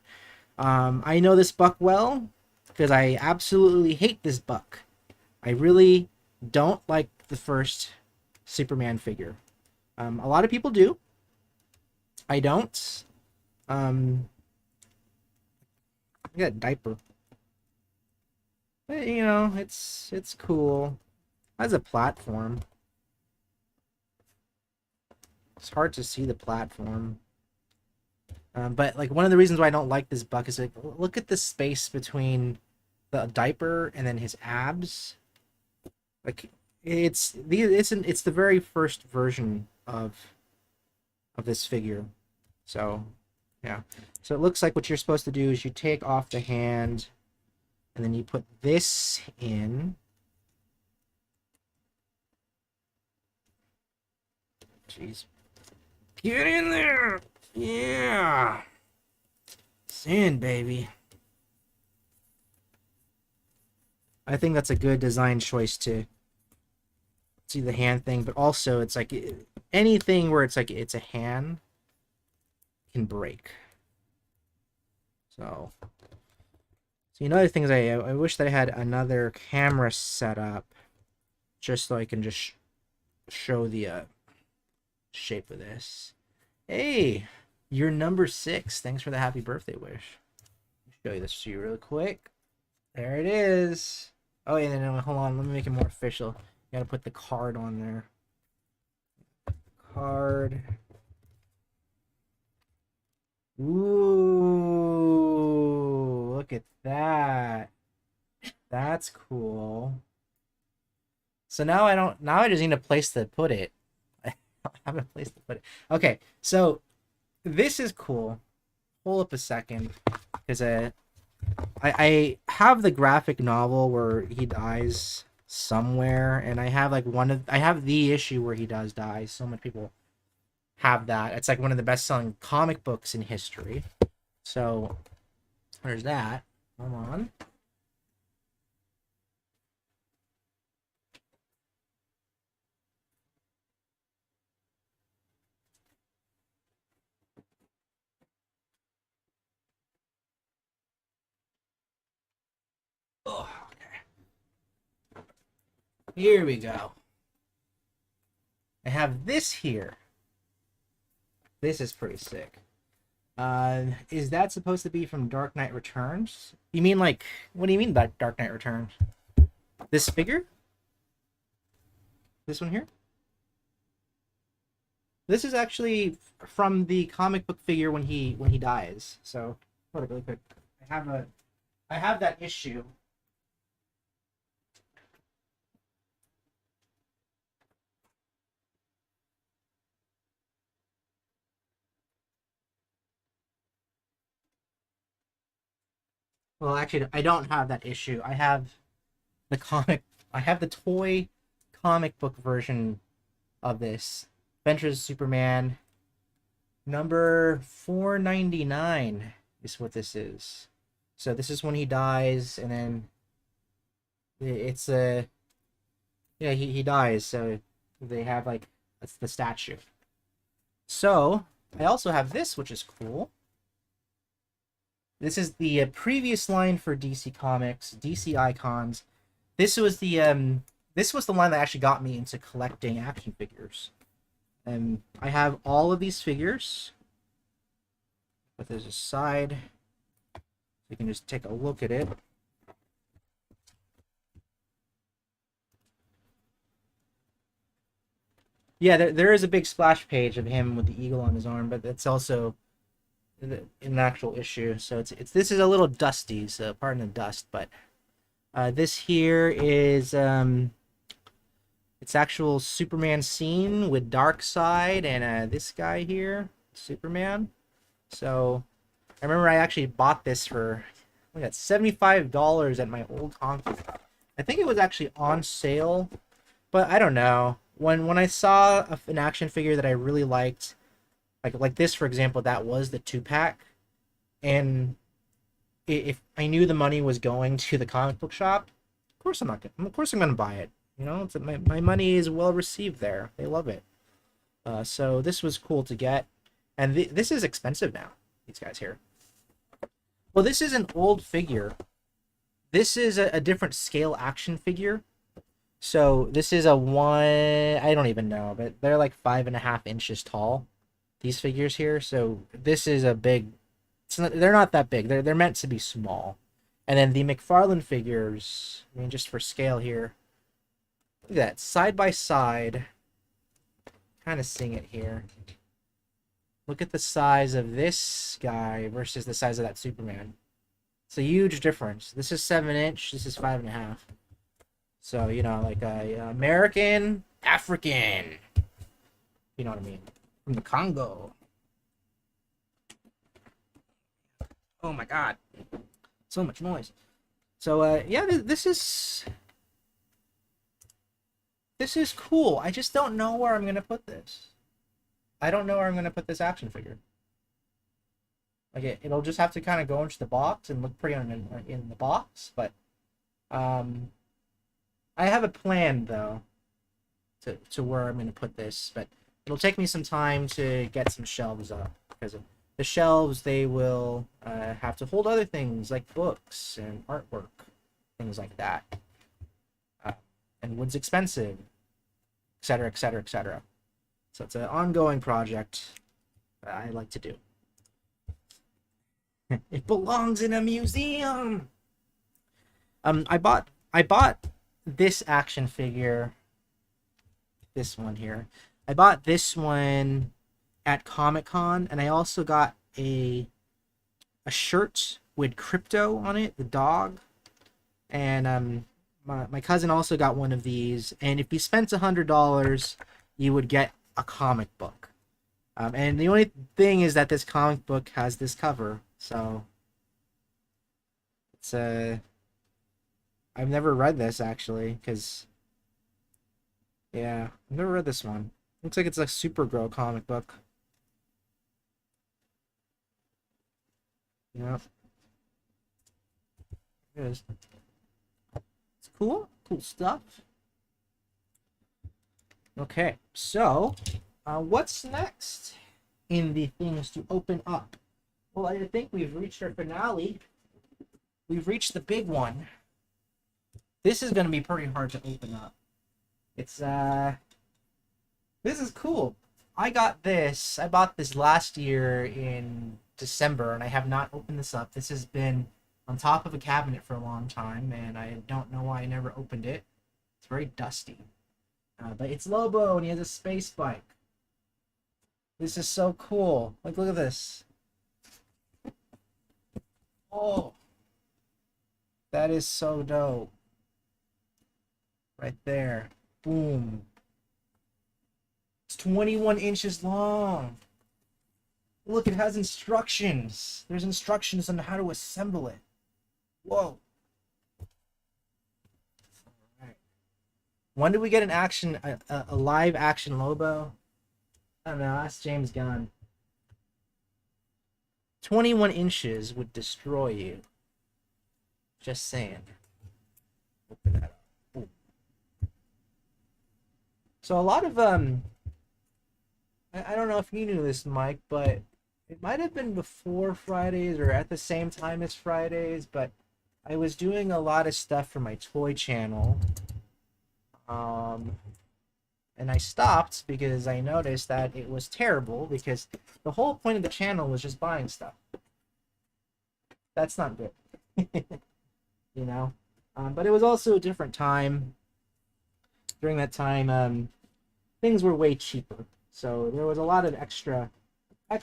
I know this Buck well because I absolutely hate this Buck. I really don't like the first Superman figure. A lot of people do. I don't. I got a diaper. But, you know, it's cool. As a platform. It's hard to see the platform. But like one of the reasons why I don't like this Buck is like look at the space between the diaper and then his abs. Like it's the very first version of this figure. So yeah. So it looks like what you're supposed to do is you take off the hand and then you put this in. Jeez. Get in there! Yeah! It's in, baby. I think that's a good design choice to see the hand thing, but also it's like anything where it's like it's a hand can break. So another thing is I wish that I had another camera set up just so I can just show the shape of this. Hey, you're number 6. Thanks for the happy birthday wish. Show you this to you real quick. There it is. Oh, yeah, no, hold on. Let me make it more official. You gotta put the card on there. Card. Ooh, look at that. That's cool. So now I just need a place to put it. I don't have a place to put it. Okay, so this is cool. Hold up a second, because I have the graphic novel where he dies somewhere, and I have like I have the issue where he does die. So many people have that. It's like one of the best-selling comic books in history. So there's that. Hold on. Oh, okay. Here we go. I have this here. This is pretty sick. Is that supposed to be from Dark Knight Returns? You mean like, what do you mean by Dark Knight Returns? This figure? This one here? This is actually from the comic book figure when he dies. So, hold it really quick. I have that issue. Well, actually, I don't have that issue. I have the comic. I have the toy comic book version of this. Adventures of Superman. Number 499 is what this is. So this is when he dies, and then it's a yeah he dies. So they have like that's the statue. So I also have this, which is cool. This is the previous line for DC Comics, DC Icons. This was the line that actually got me into collecting action figures. I have all of these figures, but there's a side. You can just take a look at it. Yeah, there is a big splash page of him with the eagle on his arm, but it's also an actual issue. So it's this is a little dusty, so pardon the dust, but this here is it's actual Superman scene with Darkseid and this guy here, Superman. So I remember I actually bought this for look at $75 at my old comic shop. I think it was actually on sale, but I don't know. When I saw an action figure that I really liked, like this for example, that was the 2-pack, and if I knew the money was going to the comic book shop, of course I'm not gonna, of course I'm gonna buy it. You know, it's my money is well received there. They love it. So this was cool to get, and this is expensive now. These guys here. Well, this is an old figure. This is a different scale action figure. So this is a one. I don't even know, but they're like 5.5 inches tall. These figures here. So this is a big. They're not that big. They're meant to be small. And then the McFarlane figures. I mean, just for scale here. Look at that, side by side. Kind of seeing it here. Look at the size of this guy versus the size of that Superman. It's a huge difference. This is 7-inch. This is 5.5. So you know, like a American, African. You know what I mean? From the Congo. Oh my God! So much noise. So yeah, this is cool. I just don't know where I'm gonna put this. I don't know where I'm gonna put this action figure. Like it'll just have to kind of go into the box and look pretty in the box. But I have a plan though to where I'm gonna put this. But it'll take me some time to get some shelves up because the shelves they will have to hold other things like books and artwork, things like that. And wood's expensive, etc., etc., etc. So it's an ongoing project that I like to do. It belongs in a museum. I bought this action figure. This one here. I bought this one at Comic-Con, and I also got a shirt with Crypto on it, the dog, and my cousin also got one of these, and if you spent $100, you would get a comic book. And the only thing is that this comic book has this cover, so it's I've never read this actually, because yeah, I've never read this one. Looks like it's a Supergirl comic book. Yeah, it is. It's cool stuff. Okay, so what's next in the things to open up? Well, I think we've reached our finale. We've reached the big one. This is going to be pretty hard to open up. It's this is cool. I bought this last year in December, and I have not opened this up. This has been on top of a cabinet for a long time, and I don't know why I never opened it. It's very dusty. But it's Lobo, and he has a space bike. This is so cool. Like, look at this. Oh. That is so dope. Right there. Boom. It's 21 inches long. Look, it has instructions. There's instructions on how to assemble it. Whoa. Alright. When do we get a live action Lobo? I don't know. Ask James Gunn. 21 inches would destroy you. Just saying. Open that up. Boom. So a lot of I don't know if you knew this, Mike, but it might have been before Fridays or at the same time as Fridays, but I was doing a lot of stuff for my toy channel. And I stopped because I noticed that it was terrible, because the whole point of the channel was just buying stuff. That's not good. You know? But it was also a different time. During that time, things were way cheaper. So there was a lot of extra. Uh,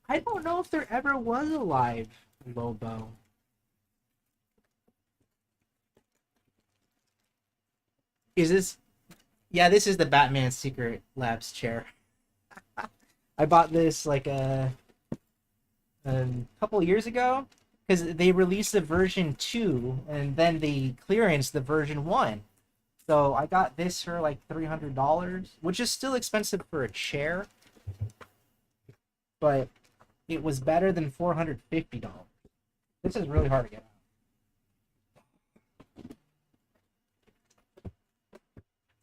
I don't know if there ever was a live Lobo. Is this? Yeah, this is the Batman Secret Labs chair. I bought this like a couple years ago because they released the version 2 and then they clearance the version 1. So I got this for like $300, which is still expensive for a chair, but it was better than $450. This is really hard to get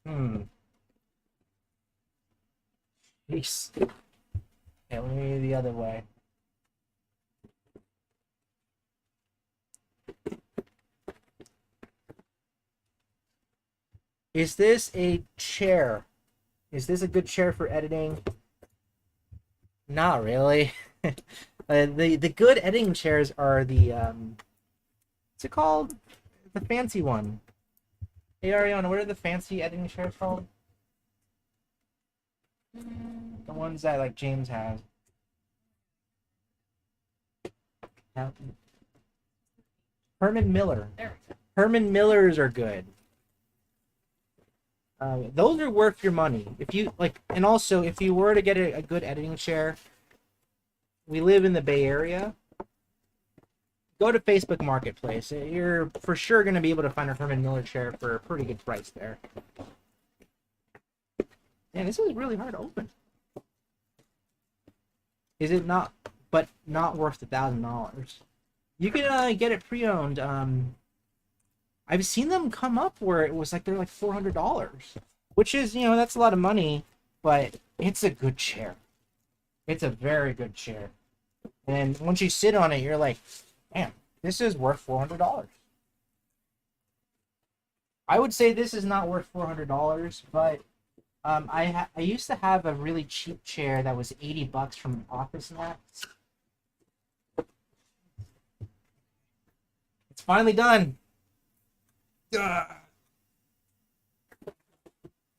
out. Jeez. Okay, let me the other way. Is this a chair? Is this a good chair for editing? Not really. The good editing chairs are the what's it called? The fancy one. Hey Ariana, what are the fancy editing chairs called? The ones that like James has. Yeah. Herman Miller. Herman Millers are good. Those are worth your money if you like. And also, if you were to get a good editing chair, we live in the Bay Area. Go to Facebook Marketplace. You're for sure going to be able to find a Herman Miller chair for a pretty good price there. Man, this is really hard to open. Is it not? But not worth $1,000. You can get it pre-owned. I've seen them come up where it was like they're like $400, which is, you know, that's a lot of money, but it's a good chair. It's a very good chair. And once you sit on it, you're like, man, this is worth $400. I would say this is not worth $400, but I used to have a really cheap chair that was $80 from Office Max. It's finally done. I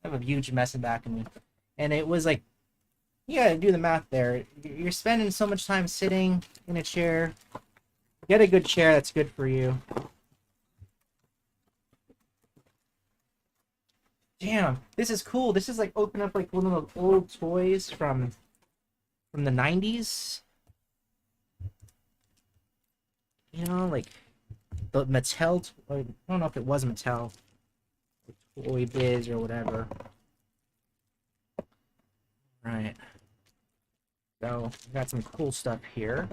have a huge mess in back of me, and it was like, you gotta do the math there. You're spending so much time sitting in a chair. Get a good chair that's good for you. Damn, this is cool. This is like open up like one of those old toys from the 90s. You know, like the Mattel. I don't know if it was Mattel, Toy Biz or whatever. Right. So we got some cool stuff here.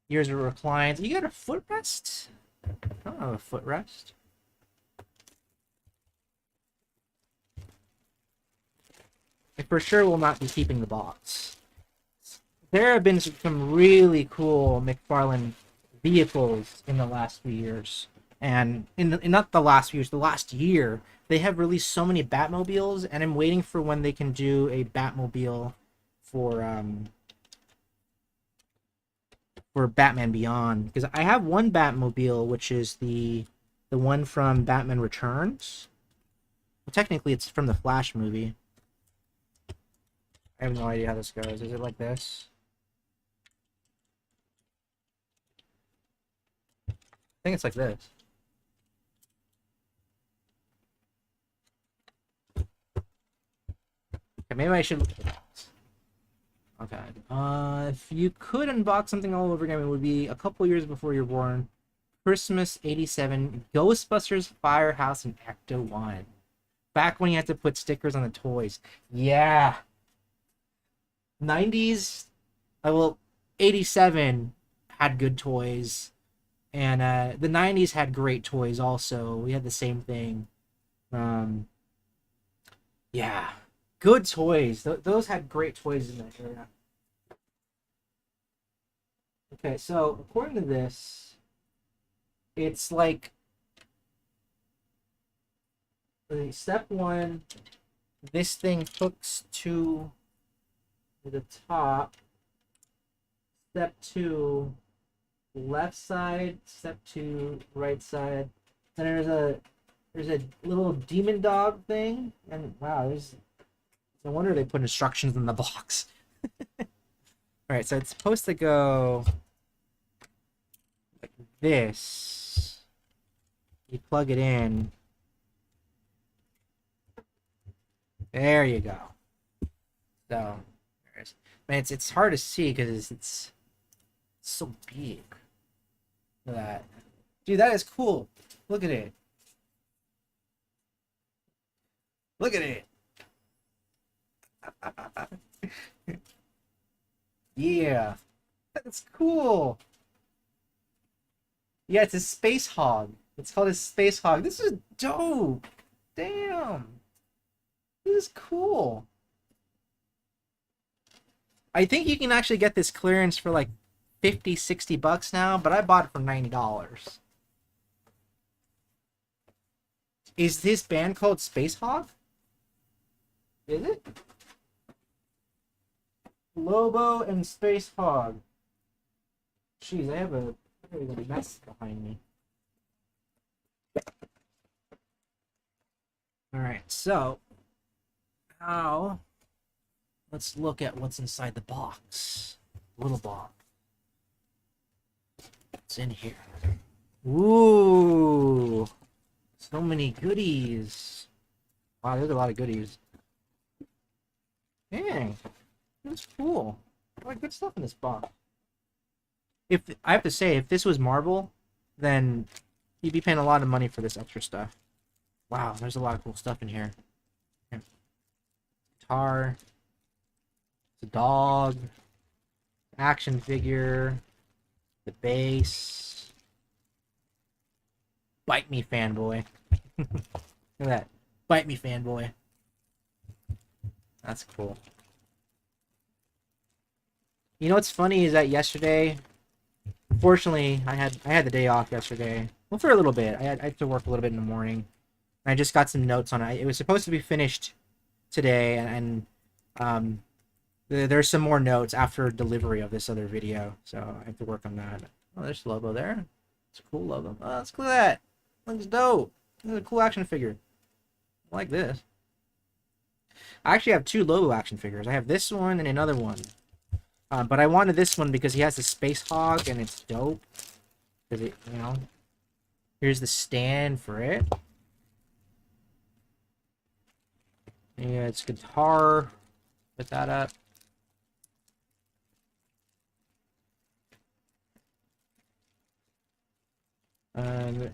Here's a recline. You got a footrest? I don't have a footrest. I for sure will not be keeping the box. There have been some really cool McFarlane vehicles in the last few years. And in not the last few years, the last year, they have released so many Batmobiles, and I'm waiting for when they can do a Batmobile for Batman Beyond. Because I have one Batmobile, which is the one from Batman Returns. Well, technically, it's from the Flash movie. I have no idea how this goes. Is it like this? I think it's like this. Okay, maybe I should. Okay. If you could unbox something all over again, it would be a couple years before you're born. Christmas '87, Ghostbusters Firehouse and Ecto 1. Back when you had to put stickers on the toys. Yeah. 90s, well, 87 had good toys, and the 90s had great toys also. We had the same thing. Yeah, good toys. Those had great toys in that era. Okay, so according to this, it's like step one, this thing hooks to the top. Step two, left side, step 2, right side. Then there's a little demon dog thing, and wow, there's no wonder they put instructions in the box. All right, so it's supposed to go like this. You plug it in. There you go. So, man, it's hard to see because it's so big. Look at that. Dude, that is cool. Look at it. Look at it. Yeah. That's cool. Yeah, it's a space hog. It's called a space hog. This is dope. Damn. This is cool. I think you can actually get this clearance for like 50, 60 bucks now, but I bought it for $90. Is this band called Space Hog? Is it? Lobo and Space Hog. Jeez, I have a mess behind me. Alright, so now let's look at what's inside the box. Little box. What's in here? Ooh, so many goodies. Wow, there's a lot of goodies. Dang, that's cool. A lot of good stuff in this box. If I have to say, if this was Marvel, then you'd be paying a lot of money for this extra stuff. Wow, there's a lot of cool stuff in here. Guitar. The dog. Action figure. The bass. Bite me, fanboy. Look at that. Bite me, fanboy. That's cool. You know what's funny is that yesterday, fortunately, I had the day off yesterday. Well, for a little bit. I had to work a little bit in the morning. I just got some notes on it. It was supposed to be finished today, and there's some more notes after delivery of this other video, so I have to work on that. Oh, there's the logo there. It's a cool logo. Oh, let's look at that. Looks dope. This is a cool action figure. I like this. I actually have 2 Lobo action figures. I have this one and another one. But I wanted this one because he has the Space Hog, and it's dope. Because it, you know, here's the stand for it. Yeah, it's guitar. Put that up.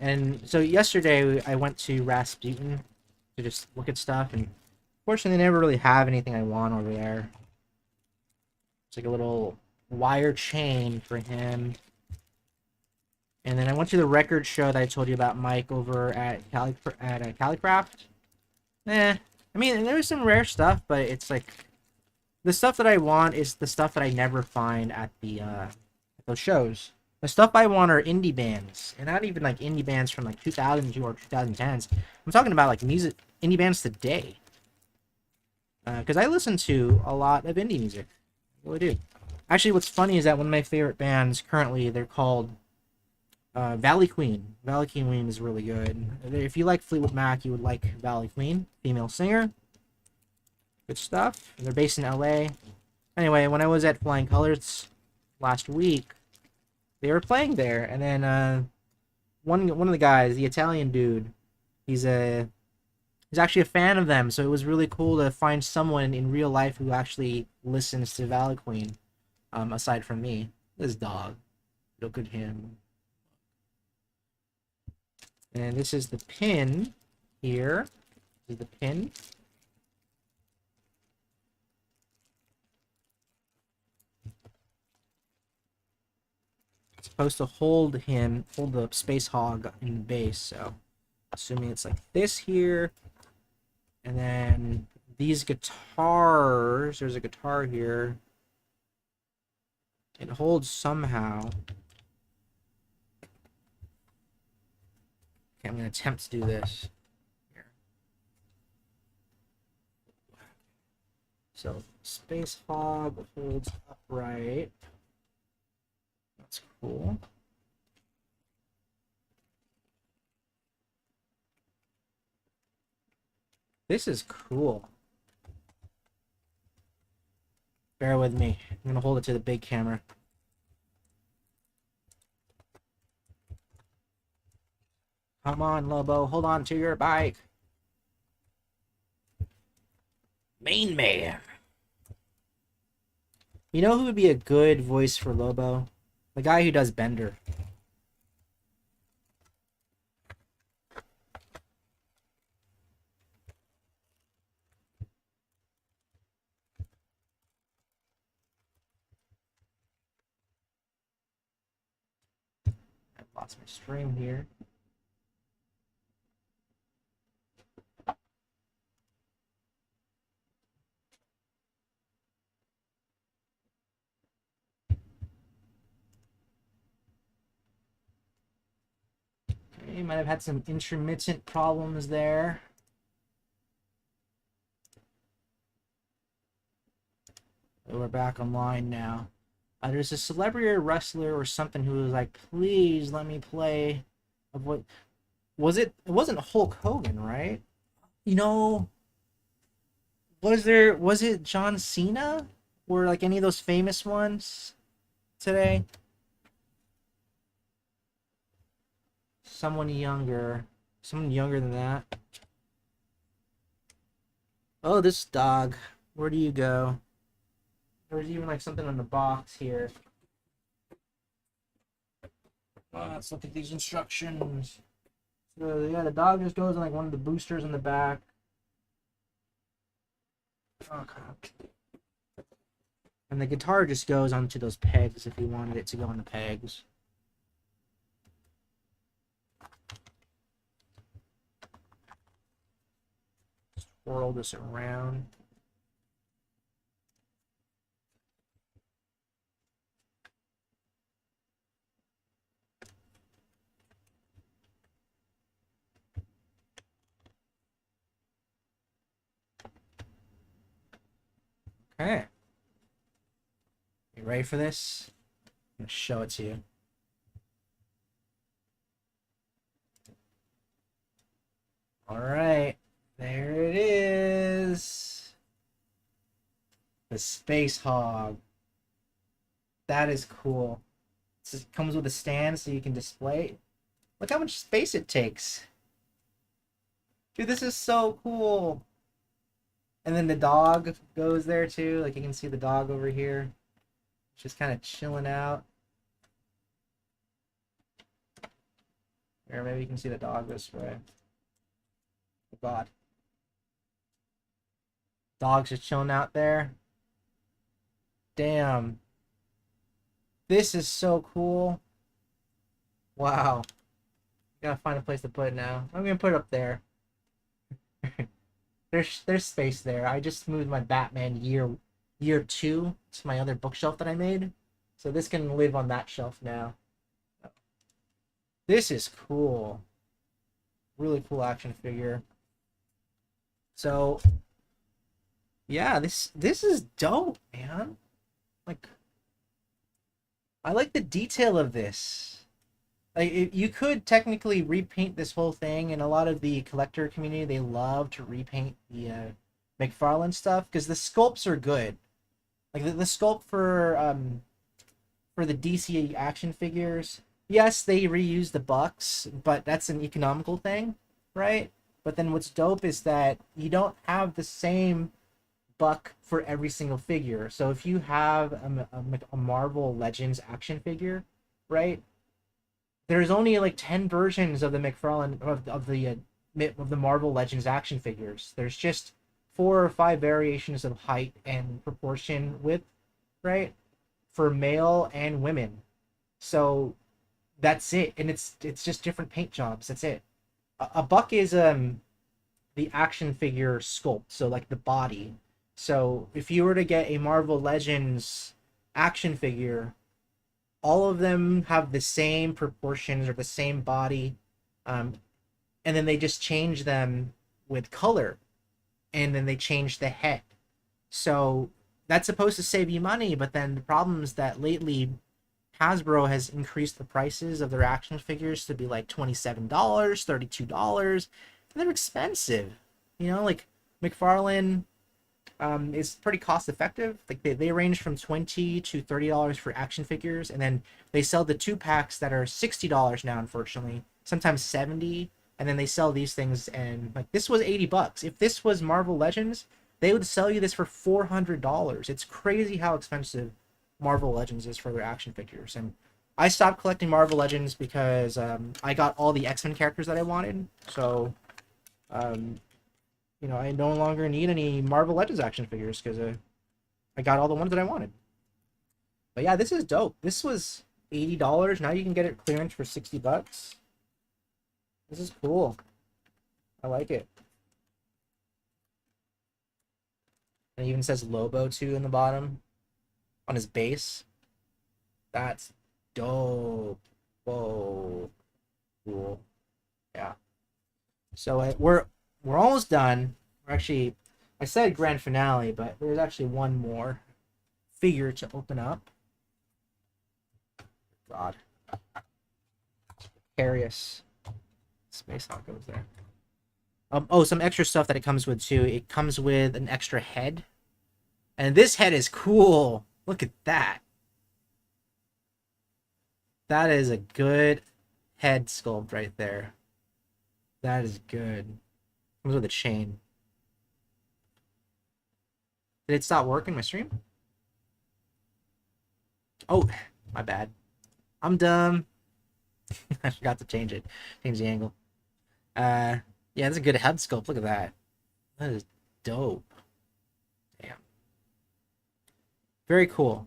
And so yesterday I went to Rasputin to just look at stuff, and fortunately they never really have anything I want over there. It's like a little wire chain for him. And then I went to the record show that I told you about, Mike, over at Calicraft. I mean, there was some rare stuff, but it's like the stuff that I want is the stuff that I never find at the at those shows. The stuff I want are indie bands, and not even like indie bands from like 2002 or 2010s. I'm talking about like music, indie bands today. Because I listen to a lot of indie music. I really do. Actually, what's funny is that one of my favorite bands currently, they're called Valley Queen. Valley Queen is really good. If you like Fleetwood Mac, you would like Valley Queen. Female singer. Good stuff. They're based in LA. Anyway, when I was at Flying Colors last week, they were playing there, and then one of the guys, the Italian dude, he's actually a fan of them, so it was really cool to find someone in real life who actually listens to Valley Queen, aside from me. This dog. Look at him. And this is the pin here. This is the pin. It's supposed to hold the Space Hog in the base, so assuming it's like this here. And then these guitars, there's a guitar here. It holds somehow. Okay, I'm going to attempt to do this. Here. So, Space Hog holds upright. That's cool. This is cool. Bear with me. I'm gonna hold it to the big camera. Come on, Lobo. Hold on to your bike. Main man. You know who would be a good voice for Lobo? The guy who does Bender. I've lost my stream here. You might have had some intermittent problems there. But we're back online now. There's a celebrity or wrestler or something who was like, please let me play. Of what was it? It wasn't Hulk Hogan, right? You know, was it John Cena? Or like any of those famous ones today? Someone younger. Someone younger than that. Oh, this dog. Where do you go? There's even like something on the box here. Let's look at these instructions. So yeah, the dog just goes on like one of the boosters in the back. Oh crap. And the guitar just goes onto those pegs if you wanted it to go on the pegs. Swirl this around. Okay. You ready for this? I'm gonna show it to you. All right. There it is. The Space Hog. That is cool. It comes with a stand so you can display it. Look how much space it takes. Dude, this is so cool. And then the dog goes there too. Like you can see the dog over here. Just kind of chilling out. Or maybe you can see the dog this way. Oh God. Dog's just chilling out there. Damn. This is so cool. Wow. Gotta find a place to put it now. I'm gonna put it up there. there's space there. I just moved my Batman year 2 to my other bookshelf that I made. So this can live on that shelf now. This is cool. Really cool action figure. So yeah, this is dope, man. Like I like the detail of this. Like you could technically repaint this whole thing, and a lot of the collector community, they love to repaint the McFarlane stuff because the sculpts are good. Like the sculpt for the DC action figures, yes, they reuse the bucks, but that's an economical thing, right? But then what's dope is that you don't have the same buck for every single figure. So if you have a Marvel Legends action figure, right? There's only like 10 versions of the McFarlane of the Marvel Legends action figures. There's just 4 or 5 variations of height and proportion width, right? For male and women. So that's it. And it's just different paint jobs. That's it. A buck is the action figure sculpt, so like the body. So if you were to get a Marvel Legends action figure, all of them have the same proportions or the same body, and then they just change them with color, and then they change the head. So that's supposed to save you money, but then the problem is that lately Hasbro has increased the prices of their action figures to be like $27, $32. They're expensive. You know, like McFarlane is pretty cost effective. Like they range from $20 to $30 for action figures, and then they sell the 2-packs that are $60 now, unfortunately. Sometimes 70, and then they sell these things, and like this was $80. If this was Marvel Legends, they would sell you this for $400. It's crazy how expensive Marvel Legends is for their action figures. And I stopped collecting Marvel Legends because I got all the X-Men characters that I wanted. So, you know, I no longer need any Marvel Legends action figures because I got all the ones that I wanted. But yeah, this is dope. This was $80. Now you can get it clearance for $60. This is cool. I like it. And it even says Lobo too in the bottom on his base. That's dope. Whoa. Cool. Yeah. So we're almost done. We're actually, I said grand finale, but there's actually one more figure to open up. God. Carius. Space Hawk goes there. Oh, some extra stuff that it comes with too. It comes with an extra head. And this head is cool. Look at that. That is a good head sculpt right there. That is good. Comes with a chain. Did it stop working my stream? Oh, my bad. I'm dumb. I forgot to change it. Change the angle. Yeah, that's a good head sculpt. Look at that. That is dope. Damn. Very cool.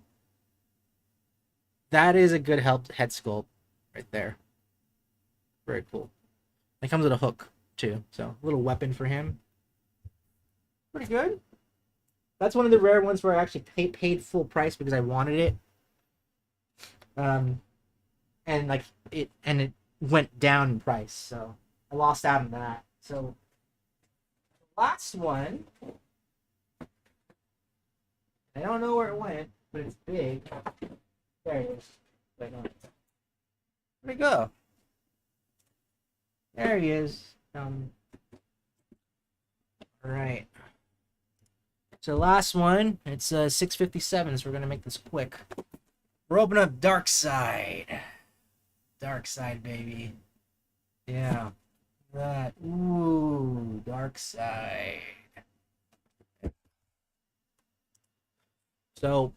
That is a good head sculpt right there. Very cool. It comes with a hook too, so a little weapon for him. Pretty good. That's one of the rare ones where I actually paid full price because I wanted it. And like it went down in price, so I lost out on that. So the last one, I don't know where it went, but it's big. There it is. Wait, no. Where'd it go? There he is. All right. So last one, it's 657, so we're gonna make this quick. We're opening up Darkseid. Darkseid, baby. Yeah. That. Ooh, Darkseid. So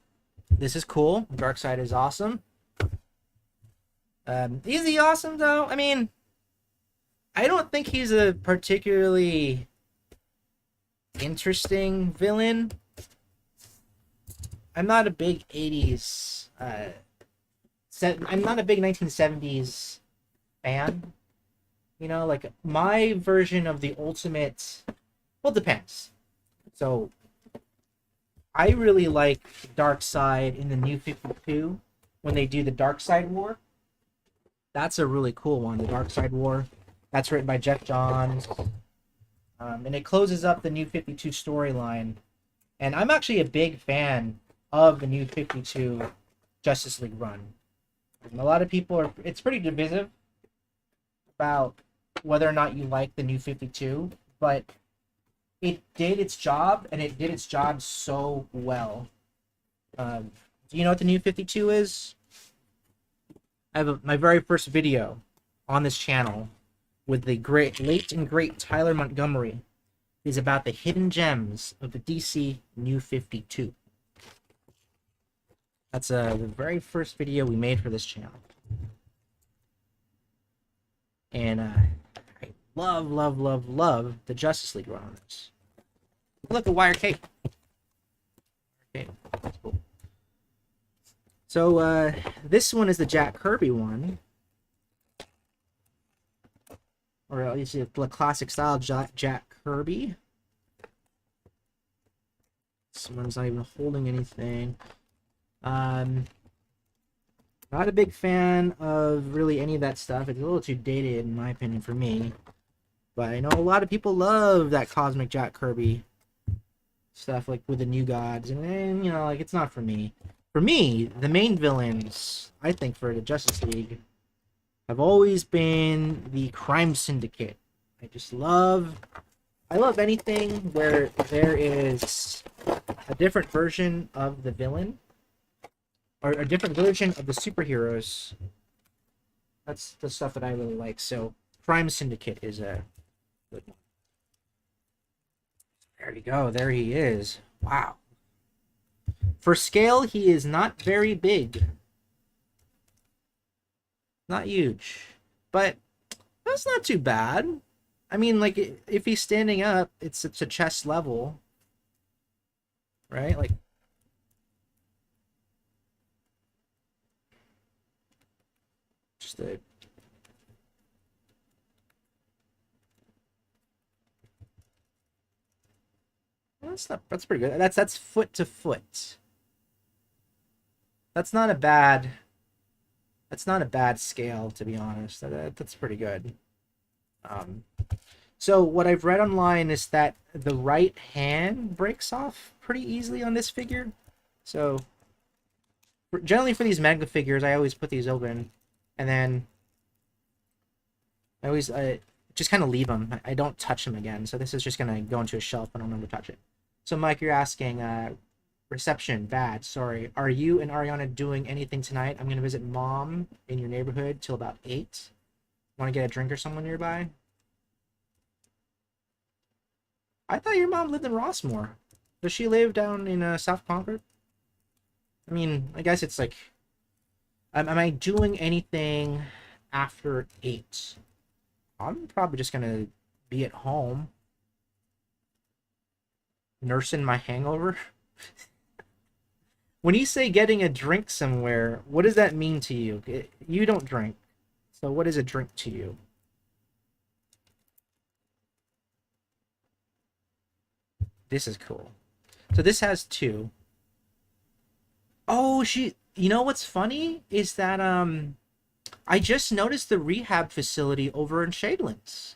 this is cool. Darkseid is awesome. Is he awesome though? I mean, I don't think he's a particularly interesting villain. I'm not a big 80s I'm not a big 1970s fan. You know, like my version of the ultimate, well, it depends. So I really like Darkseid in the New 52 when they do the Darkseid War. That's a really cool one, the Darkseid War. That's written by Jeff Johns. And it closes up the New 52 storyline. And I'm actually a big fan of the New 52 Justice League run. And a lot of people are, it's pretty divisive about whether or not you like the New 52, but it did its job, and it did its job so well. Do you know what the New 52 is? I have my very first video on this channel with the late and great Tyler Montgomery is about the hidden gems of the DC New 52. That's the very first video we made for this channel. And I love, love, love, love the Justice League run on this. Look, a wire cape. Okay, that's cool. So this one is the Jack Kirby one. Or at least the classic style Jack Kirby. Someone's not even holding anything. Not a big fan of really any of that stuff. It's a little too dated, in my opinion, for me. But I know a lot of people love that cosmic Jack Kirby stuff, like with the New Gods, and you know, like it's not for me. For me, the main villains, I think, for the Justice League have always been the Crime Syndicate. I just love I love anything where there is a different version of the villain or a different version of the superheroes. That's the stuff that I really like. So Crime Syndicate is a good one. There you go. There he is. Wow. For scale, he is not very big. Not huge. But that's not too bad. I mean, like, if he's standing up, it's a chest level. Right? Like, just a... That's pretty good. That's foot to foot. That's not a bad... That's not a bad scale, to be honest. That's pretty good. So what I've read online is that the right hand breaks off pretty easily on this figure. So generally for these mega figures, I always put these open, and then I always just kind of leave them. I don't touch them again. So this is just gonna go into a shelf. I don't ever touch it. So Mike, you're asking, reception bad. Sorry. Are you and Ariana doing anything tonight? I'm gonna visit mom in your neighborhood till about 8. Want to get a drink or someone nearby? I thought your mom lived in Rossmore. Does she live down in South Concord? I mean, I guess it's like, am I doing anything after 8? I'm probably just gonna be at home, nursing my hangover. When you say getting a drink somewhere, what does that mean to you? You don't drink, so what is a drink to you? This is cool. So this has 2. Oh, you know what's funny is that I just noticed the rehab facility over in Shadelands.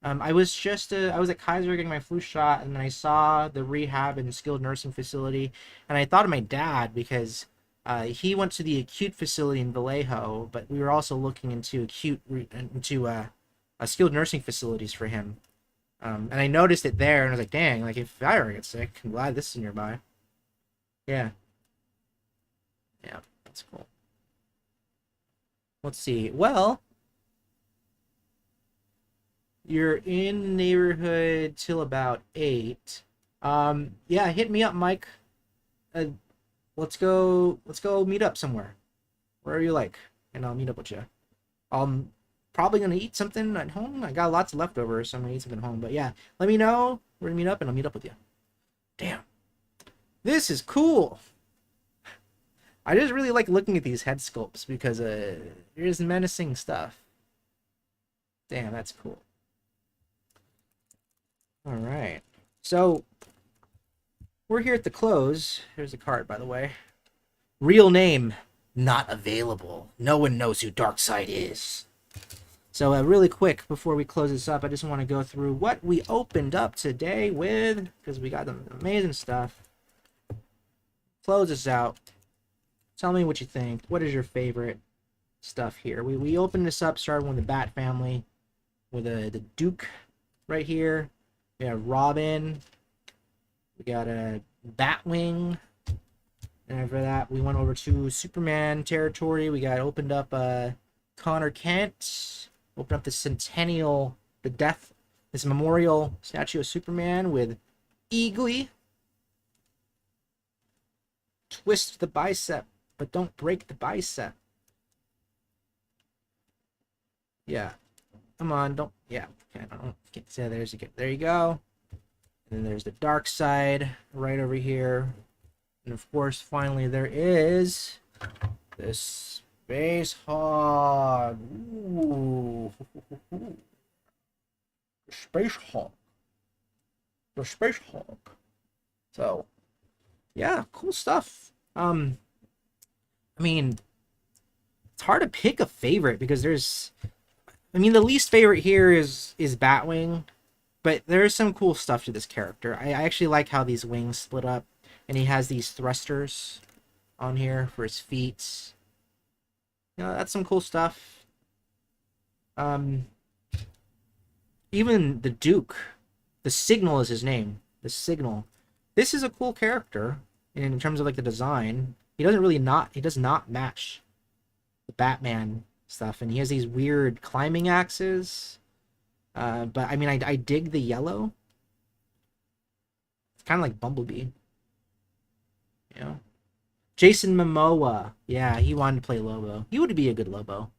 I was at Kaiser getting my flu shot, and then I saw the rehab and skilled nursing facility, and I thought of my dad because he went to the acute facility in Vallejo, but we were also looking into skilled nursing facilities for him. And I noticed it there, and I was like, dang, like if I ever get sick, I'm glad this is nearby. Yeah. Yeah, that's cool. Let's see. Well, you're in the neighborhood till about 8. Yeah, hit me up, Mike. Uh, let's go meet up somewhere. Wherever you like, and I'll meet up with you. I'm probably gonna eat something at home. I got lots of leftovers, so I'm gonna eat something at home. But yeah, let me know. We're gonna meet up, and I'll meet up with you. Damn, this is cool. I just really like looking at these head sculpts because there's menacing stuff. Damn, that's cool. All right, so we're here at the close. Here's the card, by the way. Real name not available. No one knows who Darkseid is. So really quick before we close this up, I just want to go through what we opened up today with, because we got some amazing stuff. Close this out. Tell me what you think. What is your favorite stuff here? We opened this up starting with the Bat family, with the Duke right here. We have Robin. We got a Batwing. And after that, we went over to Superman territory. We got opened up Connor Kent. Opened up the Centennial, this memorial statue of Superman with Eagly. Twist the bicep, but don't break the bicep. Yeah. Come on, don't. Yeah. Okay, I don't get to there you go. And then there's the Darkseid right over here. And of course, finally, there is this Space Hog. Ooh. Space Hog. The Space Hog. So, yeah, cool stuff. I mean, it's hard to pick a favorite because the least favorite here is Batwing, but there's some cool stuff to this character. I actually like how these wings split up, and he has these thrusters on here for his feet. That's some cool stuff. Even the Duke The Signal is his name. The Signal. This is a cool character in terms of like the design. He does not match the Batman stuff, and he has these weird climbing axes. But I mean, I dig the yellow. It's kind of like Bumblebee. You know? Jason Momoa. Yeah, he wanted to play Lobo. He would be a good Lobo.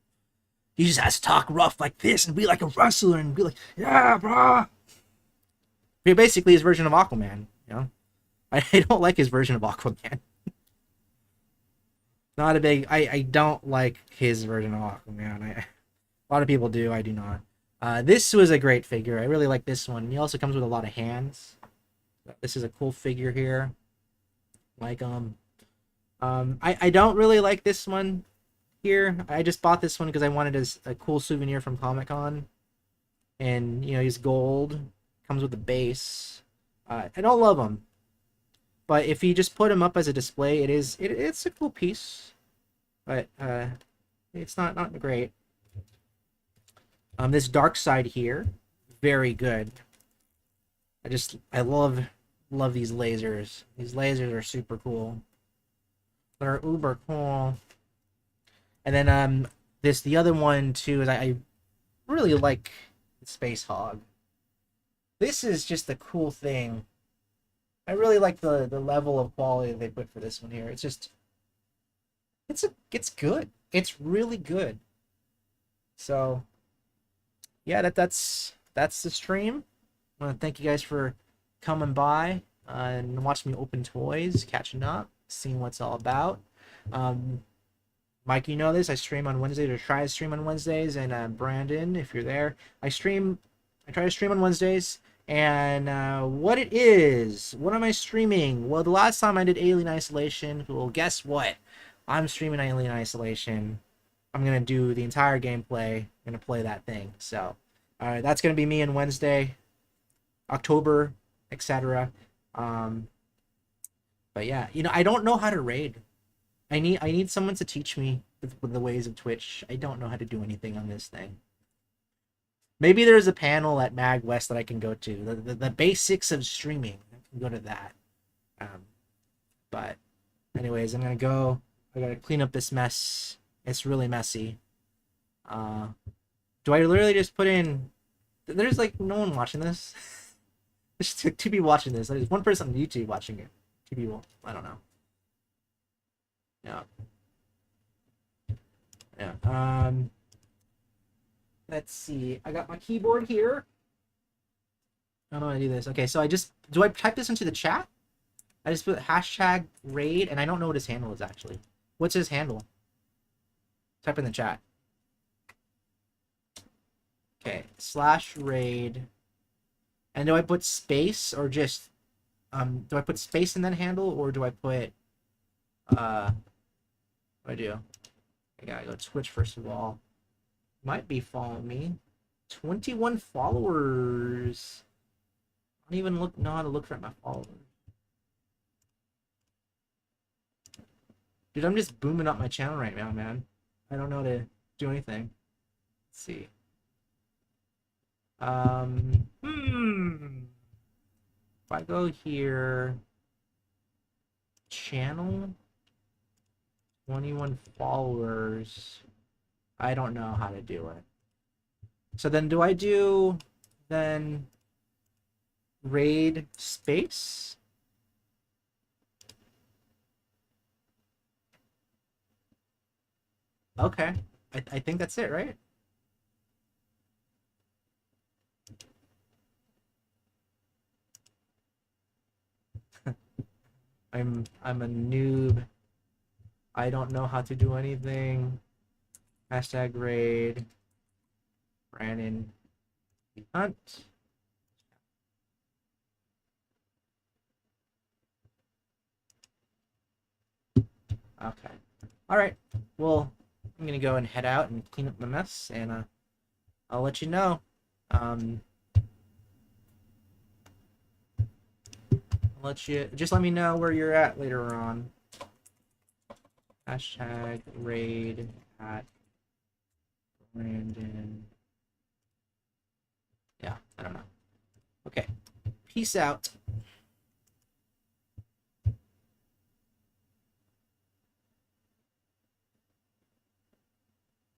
He just has to talk rough like this and be like a wrestler and be like, yeah, brah. You're basically his version of Aquaman, you know? I don't like his version of Aquaman. Not a big... I don't like his version of Aquaman. A lot of people do. I do not. This was a great figure. I really like this one. He also comes with a lot of hands. This is a cool figure here. Like, I don't really like this one here. I just bought this one because I wanted a cool souvenir from Comic-Con. And, you know, he's gold. Comes with the base. I don't love him. But if you just put him up as a display, it's a cool piece. But it's not great. This dark side here, very good. I love these lasers. These lasers are super cool. They're uber cool. And then the other one too is I really like Space Hog. This is just a cool thing. I really like the level of quality they put for this one here. It's just it's good. It's really good. So yeah, that's the stream. I want to thank you guys for coming by and watching me open toys, catching up, seeing what's all about. Mike, you know this. I stream on Wednesdays, or try to stream on Wednesdays, and Brandon, if you're there, I try to stream on Wednesdays. And what am I streaming? Well, the last time I did Alien Isolation, well, guess what? I'm streaming Alien Isolation. I'm going to do the entire gameplay. I'm going to play that thing. So, that's going to be me on Wednesday, October, etc. But yeah, you know, I don't know how to raid. I need someone to teach me the ways of Twitch. I don't know how to do anything on this thing. Maybe there's a panel at Mag West that I can go to. The basics of streaming. I can go to that. But anyways, I'm gonna go. I gotta clean up this mess. It's really messy. Do I literally just put in? There's like no one watching this. There's two people watching this. There's one person on YouTube watching it. Two people. I don't know. Yeah. Yeah. Let's see. I got my keyboard here. I don't know how to do this. Okay, so do I type this into the chat? I just put hashtag raid, and I don't know what his handle is actually. What's his handle? Type in the chat. Okay, /raid. And do I put space or just do I put space in that handle, or do I put what do I do? I gotta go Twitch first of all. Might be following me. 21 followers. I don't even know how to look for my followers. Dude, I'm just booming up my channel right now, man. I don't know how to do anything. Let's see. If I go here, channel, 21 followers. I don't know how to do it. So then do I do raid space? Okay. I think that's it, right? I'm a noob. I don't know how to do anything. Hashtag raid. Brandon Hunt. Okay. Alright. Well, I'm gonna go and head out and clean up my mess, and I'll let you know. Just let me know where you're at later on. Hashtag raid at Brandon. Yeah, I don't know. Okay. Peace out.